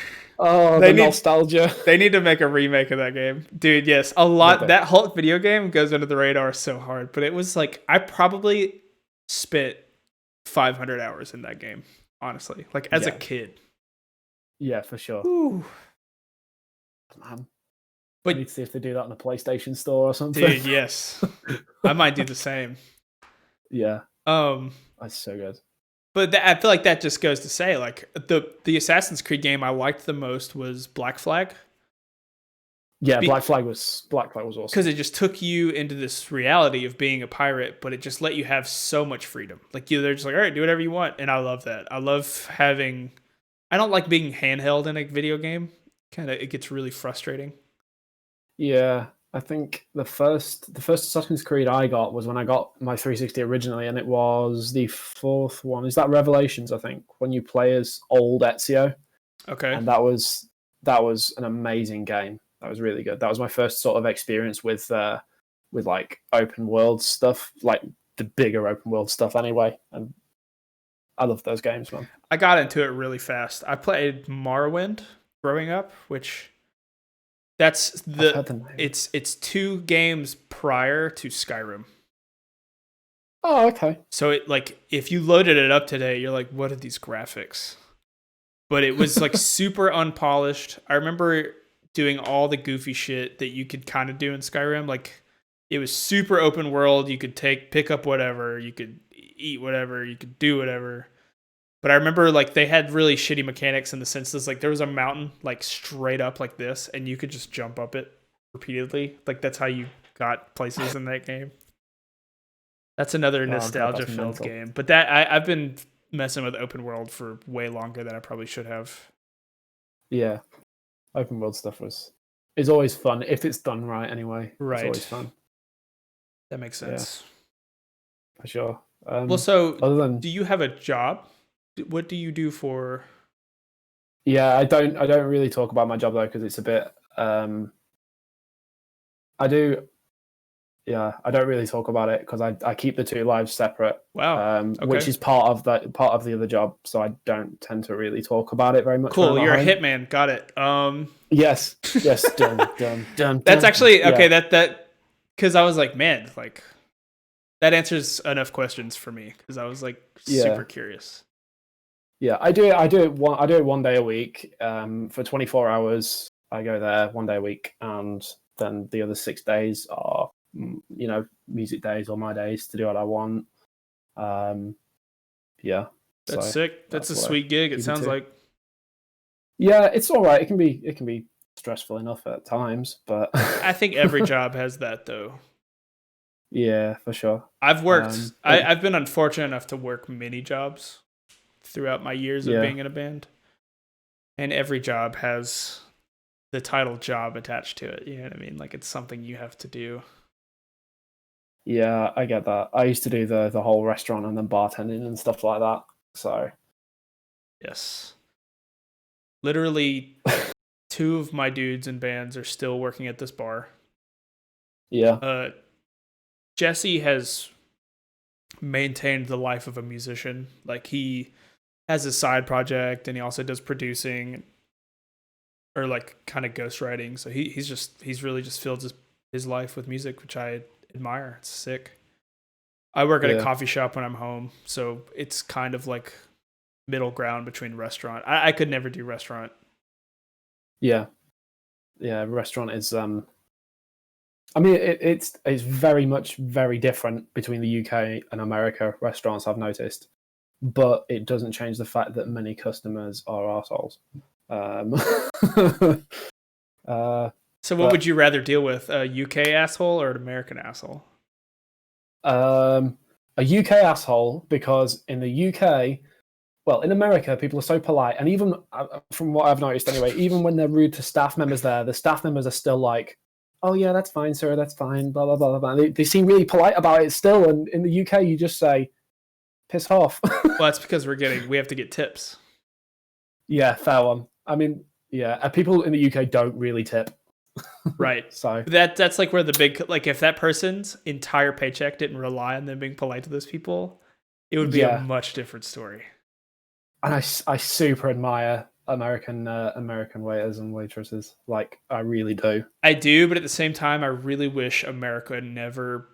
Oh, the nostalgia. They need to make a remake of that game. Dude, yes. A lot. That Hulk video game goes under the radar so hard. But it was like, I probably spent 500 hours in that game, honestly. Like, as a kid. Yeah, for sure. Ooh. Man. But I need to see if they do that on a PlayStation store or something. Dude, yes. I might do the same. Yeah. That's so good. But I feel like that just goes to say, like, the Assassin's Creed game I liked the most was Black Flag. Yeah, Black Flag was awesome. Because it just took you into this reality of being a pirate, but it just let you have so much freedom. Like, they're just like, all right, do whatever you want. And I love that. I love having... I don't like being handheld in a video game. It gets really frustrating. Yeah. I think the first Assassin's Creed I got was when I got my 360 originally, and it was the fourth one. Is that Revelations? I think when you play as old Ezio. Okay. And that was an amazing game. That was really good. That was my first sort of experience with like open world stuff, like the bigger open world stuff. Anyway, and I love those games, man. I got into it really fast. I played Morrowind growing up, which. That's it's 2 games prior to Skyrim. Oh, okay. So it like if you loaded it up today, you're like, what are these graphics? But it was like super unpolished. I remember doing all the goofy shit that you could kind of do in Skyrim. Like it was super open world. You could pick up whatever, you could eat whatever, you could do whatever. But I remember like they had really shitty mechanics in the sense that like there was a mountain like straight up like this, and you could just jump up it repeatedly. Like that's how you got places in that game. That's another nostalgia-filled game. But I've been messing with open world for way longer than I probably should have. Yeah, open world stuff is always fun if it's done right. Anyway, right? It's always fun. That makes sense. Yeah, for sure. Well, so do you have a job? What do you do for? Yeah, I don't really talk about my job though because it's a bit. I do. Yeah, I don't really talk about it because I keep the 2 lives separate. Wow. Okay. Which is part of the other job, so I don't tend to really talk about it very much. Cool, you're a hitman. Got it. Yes. Dun. That's actually okay. That because I was like, man, like that answers enough questions for me because I was like super curious. Yeah, I do it 1 day a week. For 24 hours, I go there 1 day a week, and then the other 6 days are, music days or my days to do what I want. Yeah, that's sick. That's a sweet gig. It sounds like. Yeah, it's all right. It can be stressful enough at times, but I think every job has that though. Yeah, for sure. I've worked. I've been unfortunate enough to work many jobs throughout my years of being in a band, and every job has the title job attached to it. You know what I mean? Like it's something you have to do. Yeah, I get that. I used to do the whole restaurant and then bartending and stuff like that. So Yes. Literally, two of my dudes in bands are still working at this bar. yeah, Jesse has maintained the life of a musician. Like, he has a side project and he also does producing or like kind of ghostwriting. So he's really just filled his life with music, which I admire. It's sick. I work at a yeah, coffee shop when I'm home, so it's kind of like middle ground between restaurant. I could never do restaurant. yeah, yeah. Restaurant is I mean, it's very much very different between the UK and America restaurants. I've noticed, but it doesn't change the fact that many customers are arseholes. Um, So what but would you rather deal with, a UK asshole or an American asshole? a UK asshole, because in the UK, well, in America, people are so polite, and even from what I've noticed anyway, even when they're rude to staff members there, the staff members are still like, "Oh yeah, that's fine, sir, that's fine." Blah blah blah blah. They seem really polite about it still, and in the UK, you just say, "Piss off." Well, that's because we have to get tips. Yeah, fair one. I mean, yeah, people in the UK don't really tip, Right. so That's like where the big, like, if that person's entire paycheck didn't rely on them being polite to those people, it would be a yeah. much different story. And I super admire American waiters and waitresses. Like, I really do. I do, but at the same time, I really wish America never.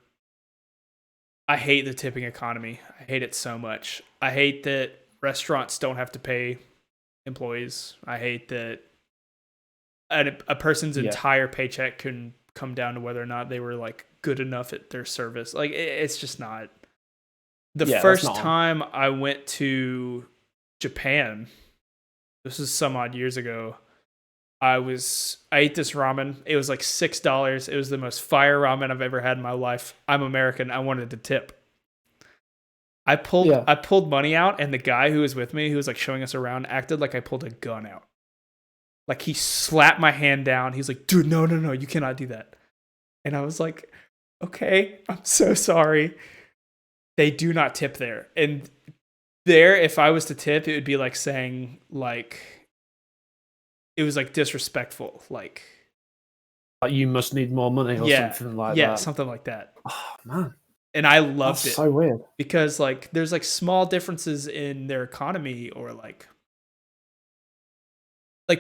I hate the tipping economy. I hate it so much. I hate that restaurants don't have to pay employees. I hate that a person's Yeah, entire paycheck can come down to whether or not they were like good enough at their service. Like, it's just not. The yeah, that's first not on. time I went to Japan, this was some odd years ago. I ate this ramen. It was like $6. It was the most fire ramen I've ever had in my life. I'm American. I wanted to tip. Yeah, I pulled money out, and the guy who was with me, who was like showing us around, acted like I pulled a gun out. Like, he slapped my hand down. He's like, "Dude, no, no, no, you cannot do that." And I was like, "Okay, I'm so sorry." They do not tip there. And there, if I was to tip, it would be like saying, like, it was like disrespectful. Like, you must need more money or yeah, something like yeah, that. something like that. Oh man, And I that's loved it so weird. because, like, there's like small differences in their economy, or like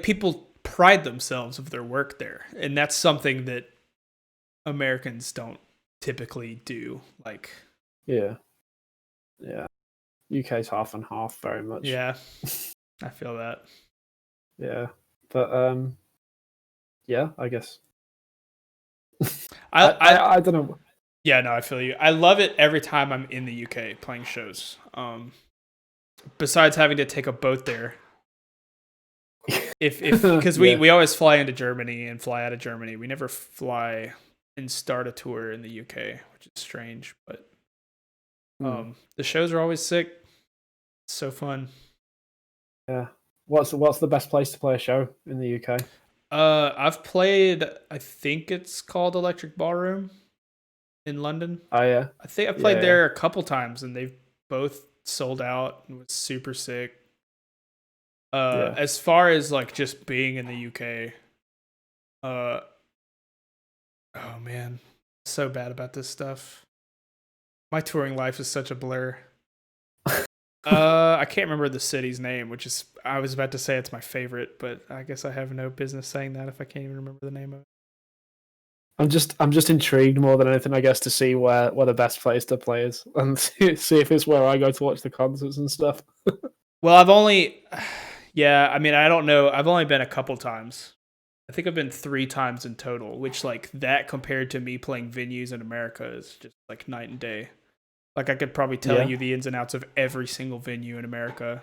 people pride themselves of their work there, and that's something that Americans don't typically do. Like, Yeah, yeah. UK's half and half, very much. yeah, I feel that. Yeah, but yeah, I guess. I, I I don't know. Yeah, no, I feel you. I love it every time I'm in the UK playing shows. Besides having to take a boat there, if because Yeah, we always fly into Germany and fly out of Germany. We never fly and start a tour in the UK, which is strange. But hmm, the shows are always sick. It's so fun. yeah. What's the best place to play a show in the UK? I've played. I think it's called Electric Ballroom in London. Oh yeah, I think I played yeah, yeah, there a couple times, and they've both sold out and was super sick. yeah. As far as like just being in the UK, uh, oh man, so bad about this stuff. My touring life is such a blur. I can't remember the city's name, which is, I was about to say it's my favorite, but I guess I have no business saying that if I can't even remember the name of it. I'm just intrigued more than anything, I guess, to see where the best place to play is and see if it's where I go to watch the concerts and stuff. Well, I've only, yeah, I mean, I don't know. I've only been a couple times. I think I've been 3 times in total, which, like, that compared to me playing venues in America is just like night and day. Like, I could probably tell Yeah, you the ins and outs of every single venue in America,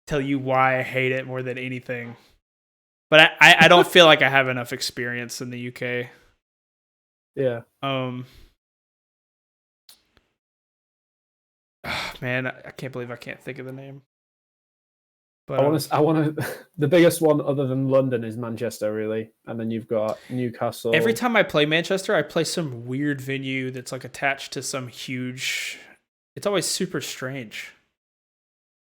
tell you why I hate it more than anything. But I don't feel like I have enough experience in the UK. yeah. Um, man, I can't believe I can't think of the name. But I want to. The biggest one other than London is Manchester, really, and then you've got Newcastle. every time I play Manchester, I play some weird venue that's like attached to some huge. It's always super strange.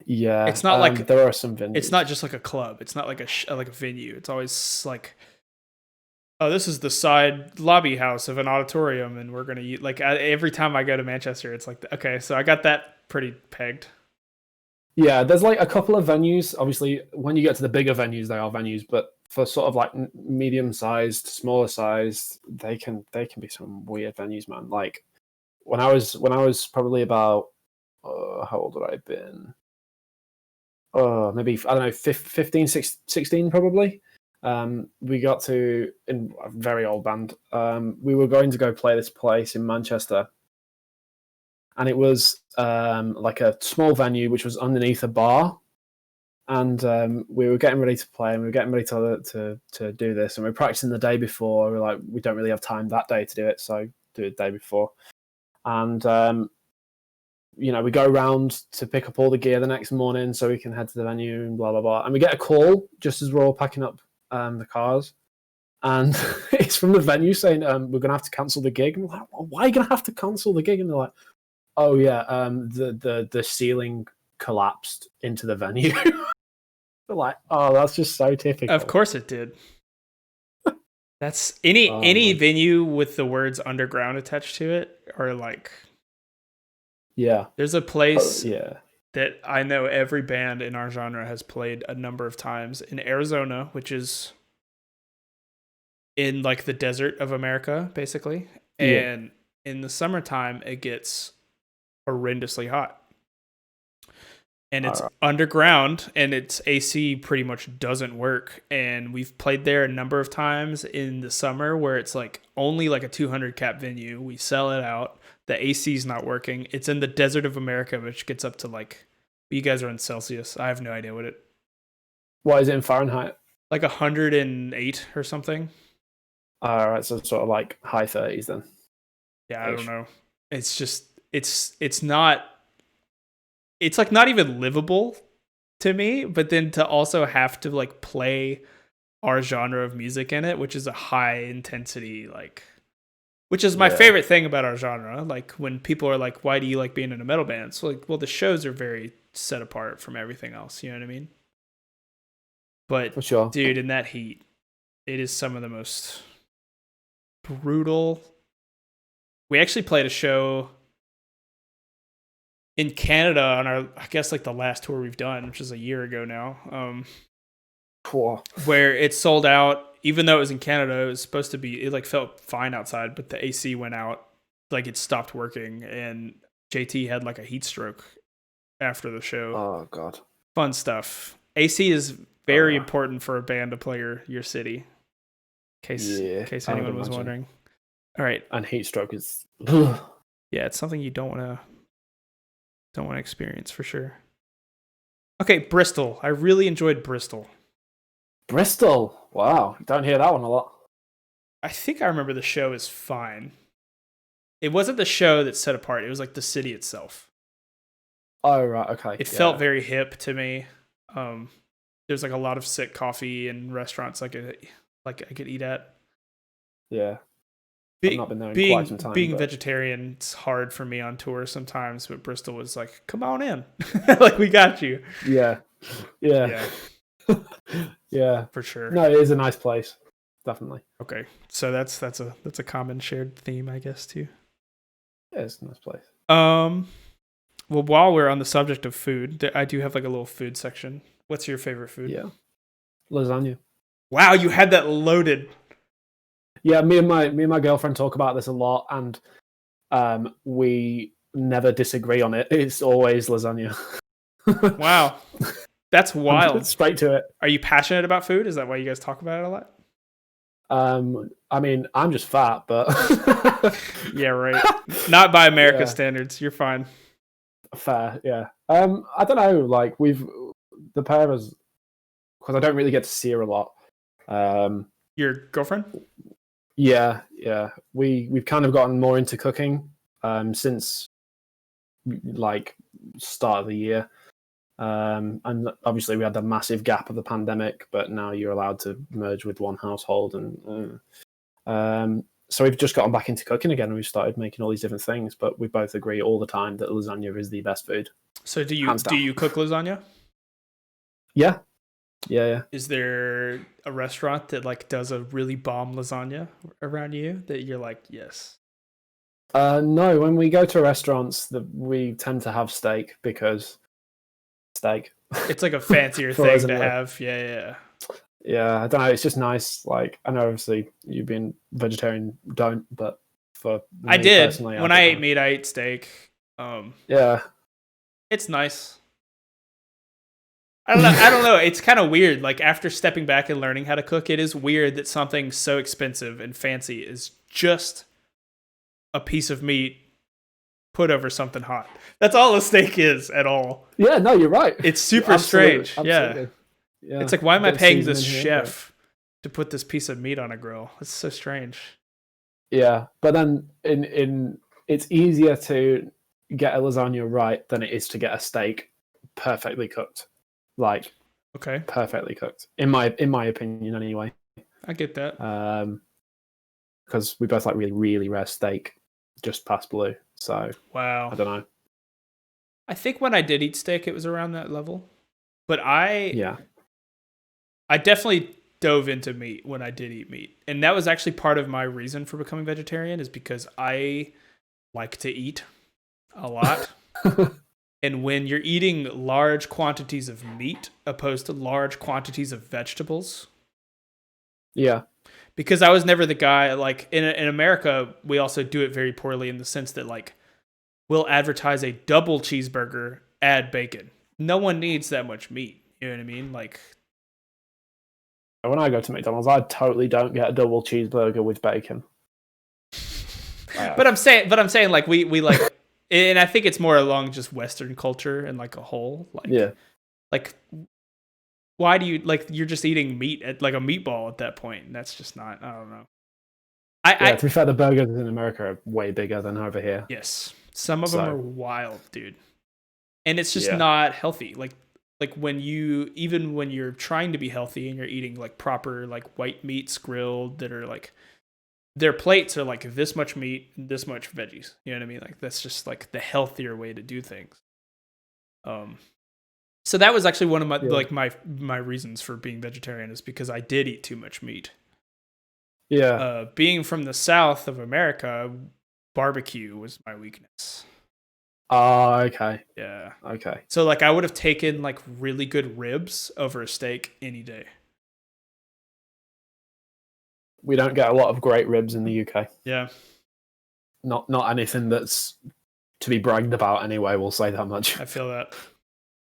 Yeah, It's not like there are some venues. It's not just like a club. It's not like like a venue. It's always like, oh, this is the side lobby house of an auditorium, and we're gonna use like every time I go to Manchester, it's like okay, so I got that pretty pegged. Yeah, there's like a couple of venues. Obviously, when you get to the bigger venues, they are venues, but for sort of like medium-sized, smaller sized, they can be some weird venues, man. Like when I was probably about how old would I have been? Maybe I don't know, 15, 16 probably. We got to in a very old band. We were going to go play this place in Manchester, and it was like a small venue which was underneath a bar. And we were getting ready to play, and we were getting ready to do this, and we were practicing the day before. We were like, we don't really have time that day to do it, so do it the day before. And we go around to pick up all the gear the next morning so we can head to the venue and blah blah blah. And we get a call just as we're all packing up the cars, and it's from the venue saying we're gonna have to cancel the gig. And we're like, why are you gonna have to cancel the gig? And they're like, oh yeah, the ceiling collapsed into the venue. We're like, oh, that's just so typical. Of course it did. That's any venue with the words underground attached to it, or like, yeah, there's a place that I know every band in our genre has played a number of times in Arizona, which is in like the desert of America, basically. And in the summertime, it gets horrendously hot. And it's underground, and its AC pretty much doesn't work. And we've played there a number of times in the summer where it's like only like a 200 cap venue. We sell it out. The AC is not working. It's in the desert of America, which gets up to like, you guys are in Celsius. I have no idea what is it in Fahrenheit? Like 108 or something. All right, so sort of like high 30s then. Yeah, I don't know. It's just, it's not, it's like not even livable to me, but then to also have to like play our genre of music in it, which is a high intensity, like, which is my favorite thing about our genre. Like when people are like, why do you like being in a metal band? It's like, well, the shows are very set apart from everything else. You know what I mean? But for sure, dude, in that heat, it is some of the most brutal. We actually played a show in Canada on our, I guess like the last tour we've done, which is a year ago now, cool. Where it sold out, even though it was in Canada, it was supposed to be, it like felt fine outside, but the AC went out, like it stopped working, and JT had like a heat stroke after the show. Oh God. Fun stuff. AC is very important for a band to play your city. In case anyone was wondering. All right. And heat stroke is yeah, it's something you don't want to experience for sure. Okay, Bristol. I really enjoyed Bristol. Bristol. Wow. Don't hear that one a lot. I think I remember the show is fine. It wasn't the show that set apart. It was like the city itself. Oh, right. Okay. It felt very hip to me. There's like a lot of sick coffee and restaurants I could eat at. Yeah. I've not been there in quite some time. Being vegetarian, it's hard for me on tour sometimes, but Bristol was like, come on in. Like, we got you. Yeah. Yeah. Yeah. For sure. No, it is a nice place. Definitely. Okay. So that's a common shared theme, I guess, too. Yeah, it's a nice place. Well, while we're on the subject of food, I do have like a little food section. What's your favorite food? Yeah. Lasagna. Wow, you had that loaded. Yeah, me and my girlfriend talk about this a lot, and we never disagree on it. It's always lasagna. Wow, that's wild. Straight to it. Are you passionate about food? Is that why you guys talk about it a lot? I mean, I'm just fat, but yeah, right. Not by America's standards. You're fine. Fair, yeah. I don't know. Like the pair of us, because I don't really get to see her a lot. Your girlfriend? Yeah. We've kind of gotten more into cooking since like start of the year. And obviously we had the massive gap of the pandemic, but now you're allowed to merge with one household. And so we've just gotten back into cooking again, and we've started making all these different things, but we both agree all the time that lasagna is the best food. So do you cook lasagna? Yeah. Is there a restaurant that like does a really bomb lasagna around you that you're like, yes? No, when we go to restaurants, we tend to have steak because steak. It's like a fancier thing to have. Yeah. Yeah, I don't know. It's just nice. Like, I know obviously you being vegetarian don't, but for me I did. personally, When I ate meat, I ate steak. Yeah. It's nice. I don't know. It's kind of weird. Like after stepping back and learning how to cook, it is weird that something so expensive and fancy is just a piece of meat put over something hot. That's all a steak is at all. Yeah, no, you're right. It's super strange. Absolutely. Yeah. It's like, why am I paying this chef to put this piece of meat on a grill? It's so strange. Yeah, but then it's easier to get a lasagna right than it is to get a steak perfectly cooked. Like, okay, perfectly cooked. In my opinion, anyway. I get that. Because we both like really, really rare steak, just past blue. So wow, I don't know. I think when I did eat steak, it was around that level. But I definitely dove into meat when I did eat meat. And that was actually part of my reason for becoming vegetarian, is because I like to eat a lot. And when you're eating large quantities of meat opposed to large quantities of vegetables. Yeah. Because I was never the guy, like in America, we also do it very poorly in the sense that like we'll advertise a double cheeseburger, add bacon. No one needs that much meat. You know what I mean? Like, when I go to McDonald's, I totally don't get a double cheeseburger with bacon. But I'm saying like we like, and I think it's more along just Western culture and like a whole. Like, yeah. Like, why do you like? You're just eating meat at like a meatball at that point, and that's just not. I don't know. To be fair, the burgers in America are way bigger than over here. Yes, some of them are wild, dude, and it's just not healthy. Like when you're trying to be healthy and you're eating like proper like white meats grilled that are like, their plates are like this much meat, this much veggies. You know what I mean? Like that's just like the healthier way to do things. So that was actually one of my like my reasons for being vegetarian, is because I did eat too much meat. Yeah. Being from the South of America, barbecue was my weakness. Oh, okay. Yeah. Okay. So like I would have taken like really good ribs over a steak any day. We don't get a lot of great ribs in the UK. Yeah. Not anything that's to be bragged about anyway, we'll say that much. I feel that.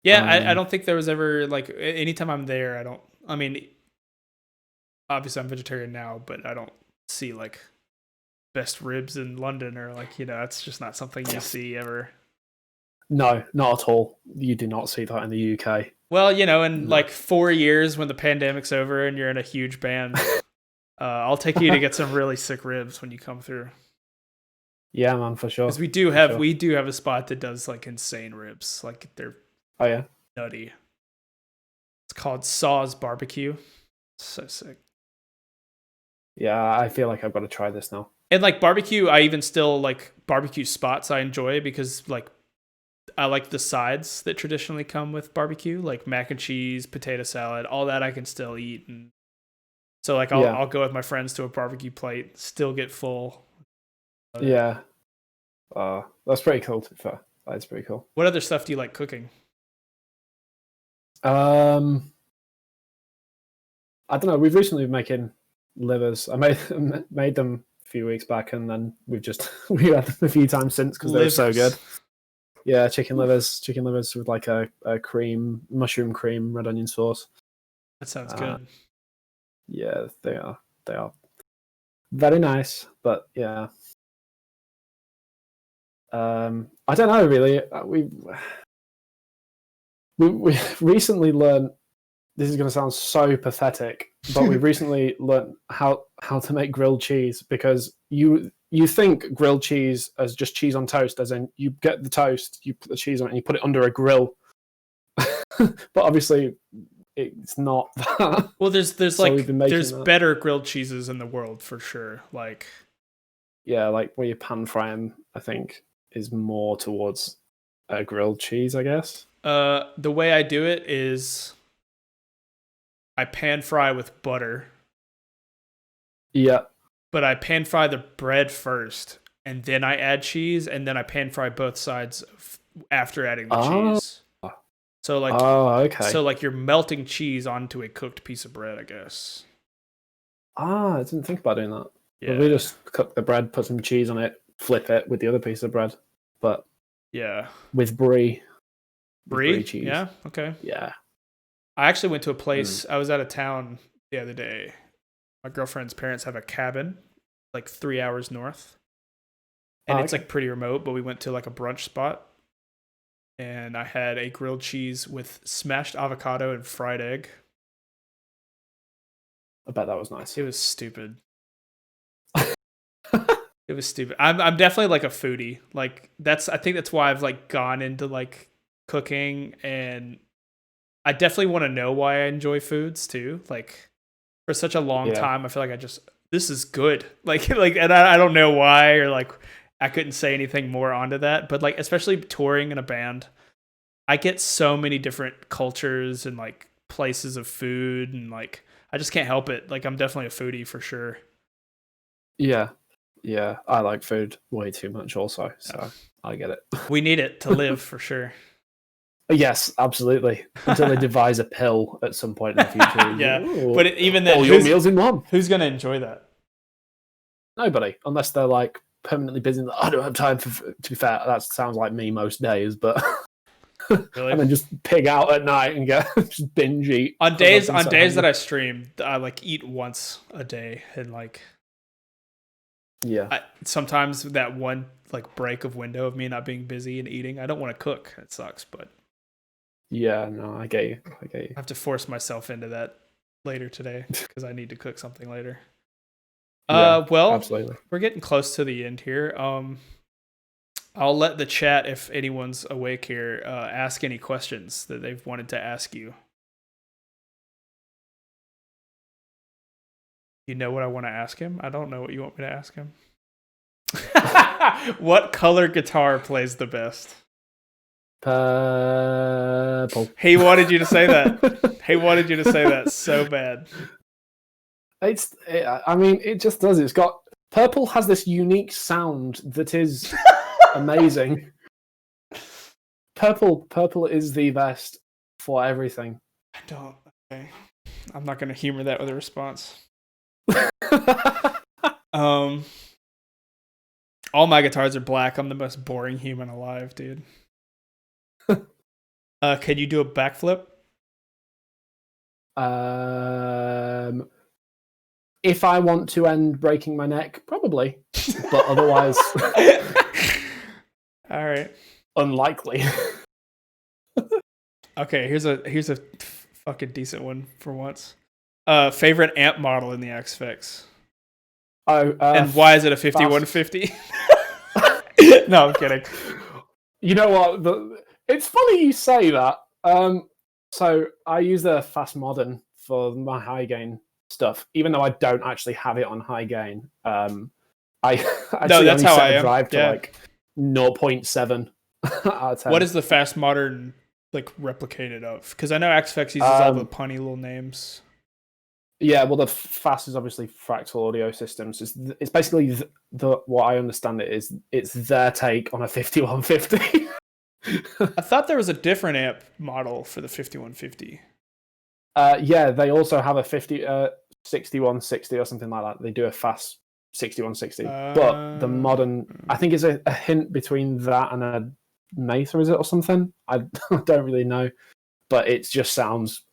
Yeah, I don't think there was ever like, anytime I'm there, I mean, obviously I'm vegetarian now, but I don't see like best ribs in London, or like, you know, it's just not something you see ever. No, not at all. You do not see that in the UK. Well, you know, in like 4 years when the pandemic's over and you're in a huge band, I'll take you to get some really sick ribs when you come through. Yeah, man, for sure. Because we do have a spot that does like insane ribs. Like they're nutty. It's called Saw's Barbecue. So sick. Yeah, I feel like I've got to try this now. And like barbecue, I even still like barbecue spots I enjoy, because like I like the sides that traditionally come with barbecue, like mac and cheese, potato salad, all that I can still eat. And so like I'll go with my friends to a barbecue plate, still get full. Yeah. That's pretty cool, to be fair. That's pretty cool. What other stuff do you like cooking? I don't know. We've recently been making livers. I made them a few weeks back, and then we had them a few times since because they were so good. Yeah, chicken livers with like a mushroom cream, red onion sauce. That sounds good. Yeah, they are very nice, but yeah. I don't know really. We recently learned. This is going to sound so pathetic, but we recently learned how to make grilled cheese, because you think grilled cheese as just cheese on toast, as in you get the toast, you put the cheese on it, and you put it under a grill. but obviously it's not that. Well, there's So like we've been making there's that. better grilled cheeses in the world for sure. Like Yeah, like where you pan fry them, I think is more towards a grilled cheese, I guess. the way I do it is I pan fry with butter, Yeah. but I pan fry the bread first, and then I add cheese, and then I pan fry both sides after adding the cheese. So like, okay. so like you're melting cheese onto a cooked piece of bread, I guess. I didn't think about doing that. Yeah. But we just cook the bread, put some cheese on it, flip it with the other piece of bread, but yeah, with brie. Brie cheese. Yeah. Okay. Yeah. I actually went to a place. I was out of town the other day. My girlfriend's parents have a cabin, like 3 hours north, and it's like pretty remote. But we went to like a brunch spot, and I had a grilled cheese with smashed avocado and fried egg. I bet that was nice. It was stupid. It was stupid. I'm definitely like a foodie. Like I think that's why I've like gone into like cooking, and I definitely want to know why I enjoy foods too. Like for such a long time, I feel like this is good. Like and I don't know why, or like I couldn't say anything more onto that. But like especially touring in a band, I get so many different cultures and like places of food, and like I just can't help it. Like I'm definitely a foodie for sure. Yeah, I like food way too much also, so I get it. We need it to live for sure. Yes, absolutely. Until they devise a pill at some point in the future. Yeah, but even then, all your meals in one. Who's going to enjoy that? Nobody, unless they're like permanently busy. I don't have time to be fair, that sounds like me most days, but really? And then just pig out at night and just binge eat. On days that I stream, I like eat once a day, and like sometimes that one like break of window of me not being busy and eating, I don't want to cook. It sucks, but yeah, no, I get you. I have to force myself into that later today because I need to cook something later. Well, absolutely. We're getting close to the end here. I'll let the chat, if anyone's awake here, ask any questions that they've wanted to ask you. You know what I want to ask him? I don't know what you want me to ask him. What color guitar plays the best? Purple. He wanted you to say that. He wanted you to say that so bad. I mean, it just does. It's got purple has this unique sound that is amazing. Purple is the best for everything. I don't. Okay, I'm not going to humor that with a response. All my guitars are black. I'm the most boring human alive, dude. Can you do a backflip? If I want to end breaking my neck, probably. But otherwise, all right, unlikely. Okay, here's a fucking decent one for once. Favorite amp model in the X-Fix? And why is it a 5150? No, I'm kidding. You know what? It's funny you say that. So I use the Fast Modern for my high gain stuff, even though I don't actually have it on high gain. I actually only set a drive to like 0.7 out of 10. What is the Fast Modern like replicated of? Because I know X-Fix uses all the punny little names. Yeah, well, the Fast is obviously Fractal Audio Systems. It's basically what I understand it's their take on a 5150. I thought there was a different amp model for the 5150. Yeah, they also have a 6160 or something like that. They do a Fast 6160, but the modern, I think, is a hint between that and a Mesa, is it, or something? I don't really know, but it just sounds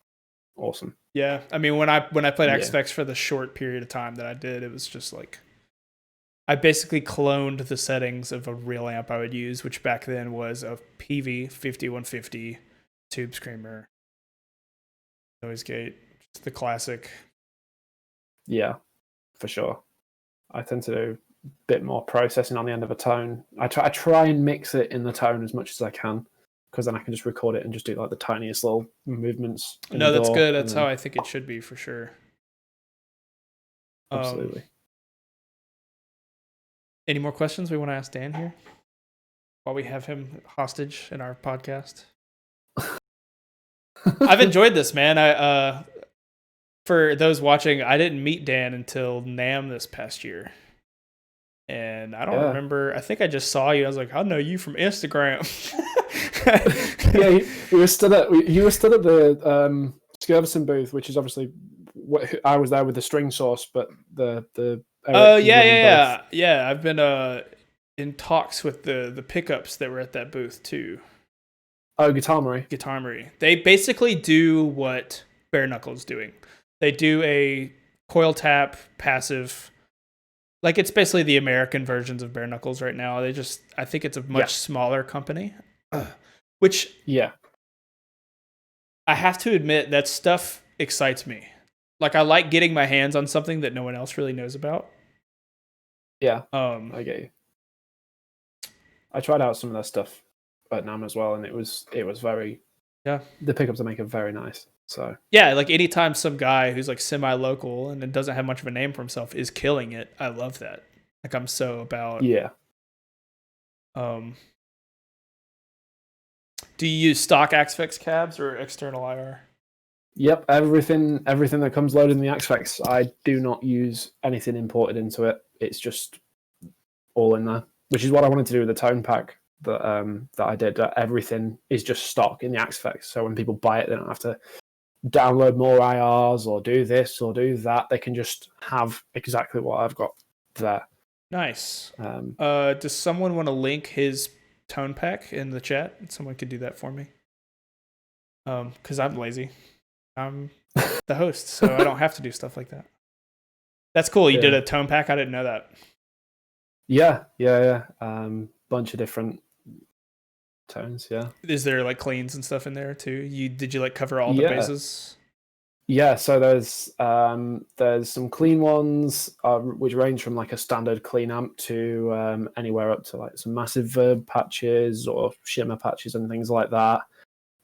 awesome. Yeah, I mean, when I played X-Fix for the short period of time that I did, it was just like I basically cloned the settings of a real amp I would use, which back then was a PV 5150 tube screamer, noise gate, just the classic. Yeah, for sure. I tend to do a bit more processing on the end of a tone. I try and mix it in the tone as much as I can, because then I can just record it and just do like the tiniest little movements. No, that's good. That's how I think it should be for sure. Absolutely. Any more questions we want to ask Dan here while we have him hostage in our podcast? I've enjoyed this, man. For those watching, I didn't meet Dan until NAMM this past year. And I don't remember. I think I just saw you. I was like, I know you from Instagram. Yeah, you were stood at the Skirvison booth, which is obviously I was there with the string source, but the yeah. I've been in talks with the pickups that were at that booth too. Oh, Guitarmery. They basically do what Bare Knuckle's doing. They do a coil tap passive. Like, it's basically the American versions of Bare Knuckles right now. I think it's a much smaller company. Which, I have to admit, that stuff excites me. Like, I like getting my hands on something that no one else really knows about. Yeah, I get you. I tried out some of that stuff at NAMM as well, and it was very... Yeah. The pickups I make are very nice. So yeah, like anytime some guy who's like semi-local and doesn't have much of a name for himself is killing it, I love that. Like, I'm so about... Yeah. Do you use stock Axfix cabs or external IR? Yep, everything that comes loaded in the Axfix. I do not use anything imported into it. It's just all in there, which is what I wanted to do with the tone pack that I did. Everything is just stock in the Axfix, so when people buy it, they don't have to download more IRs or do this or do that. They can just have exactly what I've got there. Nice. Does someone want to link his tone pack in the chat? Someone could do that for me. Because I'm lazy. I'm the host, so I don't have to do stuff like that. That's cool. You did a tone pack? I didn't know that. Yeah. Bunch of different tones, yeah. Is there like cleans and stuff in there too? Did you like cover all the bases? Yeah, so there's some clean ones which range from like a standard clean amp to anywhere up to like some massive verb patches or shimmer patches and things like that,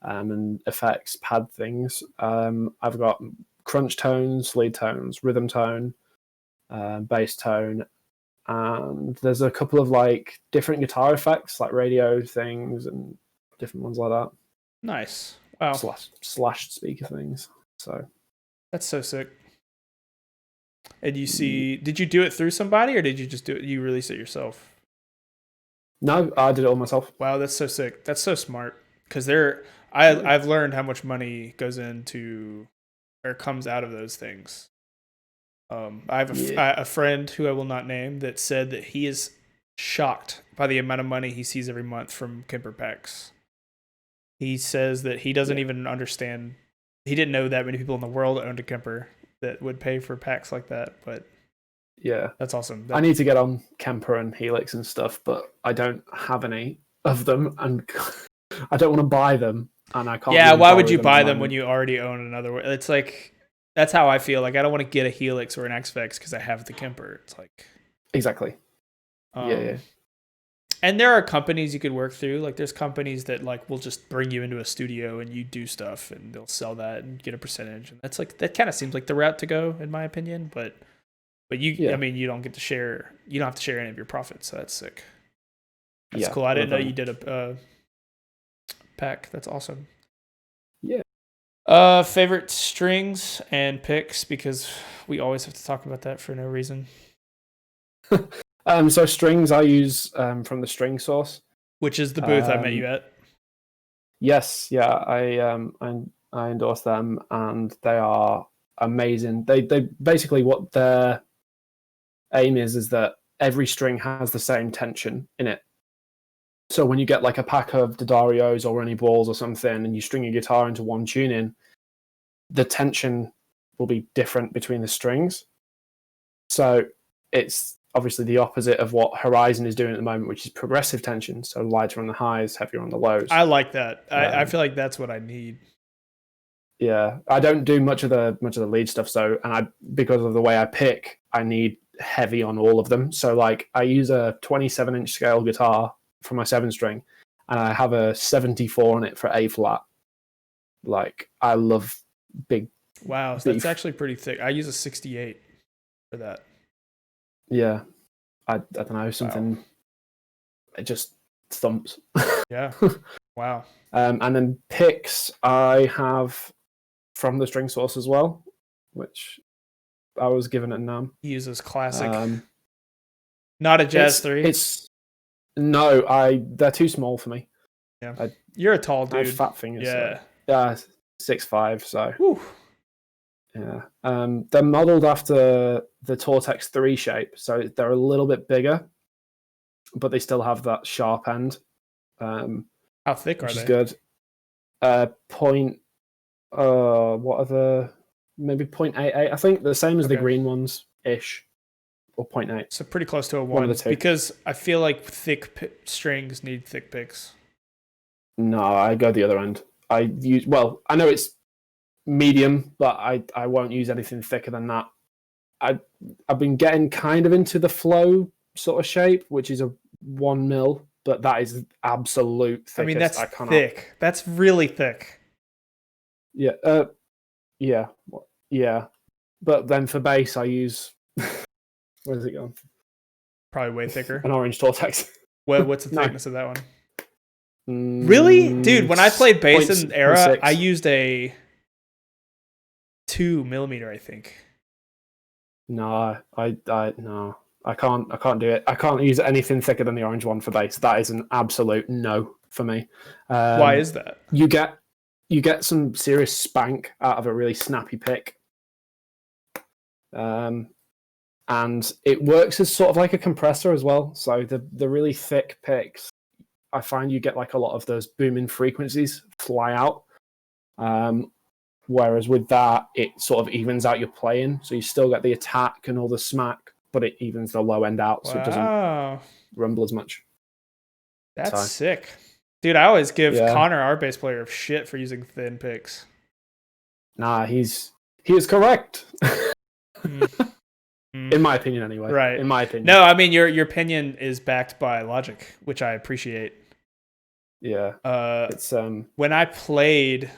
and effects pad things. I've got crunch tones, lead tones, rhythm tone, bass tone, and there's a couple of like different guitar effects like radio things and different ones like that. Nice. Wow. Slashed speaker things. So that's so sick. And did you do it through somebody or did you just you release it yourself? No, I did it all myself. Wow, that's so sick. That's so smart. Because I've learned how much money goes into or comes out of those things. I have a friend who I will not name that said that he is shocked by the amount of money he sees every month from Kemper packs. He says that he doesn't even understand. He didn't know that many people in the world owned a Kemper that would pay for packs like that. But yeah, that's awesome. I need to get on Kemper and Helix and stuff, but I don't have any of them, and I don't want to buy them, and I can't. Yeah, why would you buy them when you already own another one? It's like, that's how I feel. Like, I don't want to get a Helix or an Axfix because I have the Kemper. It's like... Exactly. Yeah. And there are companies you could work through. Like, there's companies that like will just bring you into a studio and you do stuff and they'll sell that and get a percentage. And that's like, that kind of seems like the route to go, in my opinion. But you, I mean, you don't get to share. You don't have to share any of your profits. So that's sick. That's cool. I didn't know you did a pack. That's awesome. Yeah. Favorite strings and picks, because we always have to talk about that for no reason. So strings I use from the String Source, which is the booth I met you at. Yes, yeah, I endorse them, and they are amazing. They basically, what their aim is that every string has the same tension in it. So when you get like a pack of D'Adarios or any balls or something, and you string your guitar into one tuning, the tension will be different between the strings. So it's obviously the opposite of what Horizon is doing at the moment, which is progressive tension. So lighter on the highs, heavier on the lows. I like that. I feel like that's what I need. Yeah, I don't do much of the lead stuff. So, and because of the way I pick, I need heavy on all of them. So like I use a 27-inch scale guitar for my 7-string, and I have a 74 on it for A flat. Like, I love big. Wow, so that's actually pretty thick. I use a 68 for that. Yeah, I don't know, something. Wow. It just thumps. Yeah. Wow. And then picks I have from the string source as well, which I was given at NAMM. He uses classic. Not a Jazz 3. No, they're too small for me. Yeah, you're a tall dude. I have fat fingers. Yeah, so, 6'5". So whew. Yeah, they're modeled after the Tortex 3 shape, so they're a little bit bigger, but they still have that sharp end. How thick are they? Which is good. What are the maybe 0.88? I think the same as the green ones ish, or 0.8. So pretty close to a 1 of the two. Because I feel like thick strings need thick picks. No, I go the other end. I know it's medium, but I won't use anything thicker than that. I've been getting kind of into the flow sort of shape, which is a 1 mil, but that is absolute thickest. I mean, that's thick. That's really thick. Yeah. Yeah. But then for bass, I use where's it gone? Probably way thicker. An orange Tortex. What's the thickness of that one? Really, dude? When I played bass in Era, I used a 2 millimeter, I think. No, I can't do it. I can't use anything thicker than the orange one for bass. That is an absolute no for me. Why is that? You get some serious spank out of a really snappy pick. And it works as sort of like a compressor as well. So the really thick picks, I find you get like a lot of those booming frequencies fly out. Whereas with that, it sort of evens out your playing. So you still get the attack and all the smack, but it evens the low end out, so it doesn't rumble as much. That's sick. Dude, I always give Connor, our bass player, shit for using thin picks. Nah, he is correct. In my opinion, anyway. Right. In my opinion. No, I mean your opinion is backed by logic, which I appreciate. Yeah. It's when I played,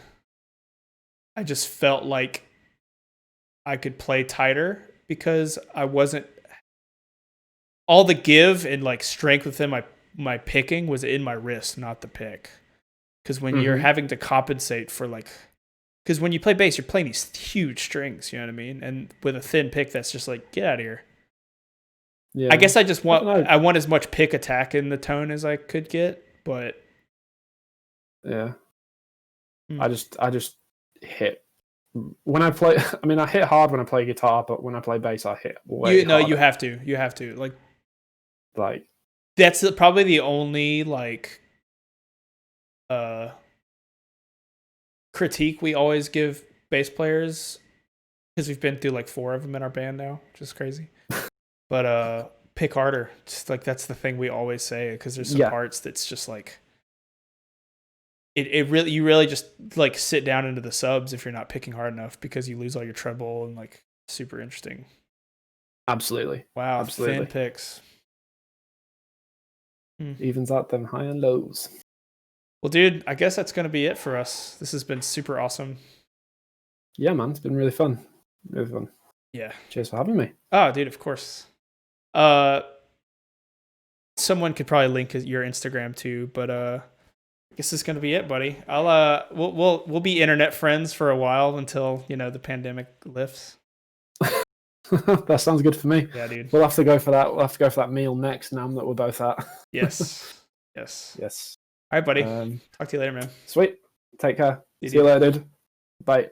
I just felt like I could play tighter because I wasn't all the give and like strength within my picking was in my wrist, not the pick. Because when you're having to compensate for because when you play bass, you're playing these huge strings, you know what I mean? And with a thin pick, that's just like, get out of here. Yeah. I guess I just want as much pick attack in the tone as I could get, but yeah. I just hit when I play. I mean, I hit hard when I play guitar, but when I play bass, I hit way harder. You have to. You have to. Like that's probably the only critique we always give bass players, because we've been through 4 of them in our band now, which is crazy. But pick harder. Just that's the thing we always say, because there's some parts that's just you really just sit down into the subs if you're not picking hard enough, because you lose all your treble and super interesting. Absolutely. Wow. Absolutely. Thin picks. Evens out them high and lows. Well, dude, I guess that's going to be it for us. This has been super awesome. Yeah, man. It's been really fun. Really fun. Yeah. Cheers for having me. Oh, dude, of course. Someone could probably link your Instagram too, but I guess this is going to be it, buddy. We'll be internet friends for a while until, the pandemic lifts. That sounds good for me. Yeah, dude. We'll have to go for that. We'll have to go for that meal next, NAMM, that we're both at. Yes. Yes. All right, buddy. Talk to you later, man. Sweet. Take care. See you later, dude. Bye.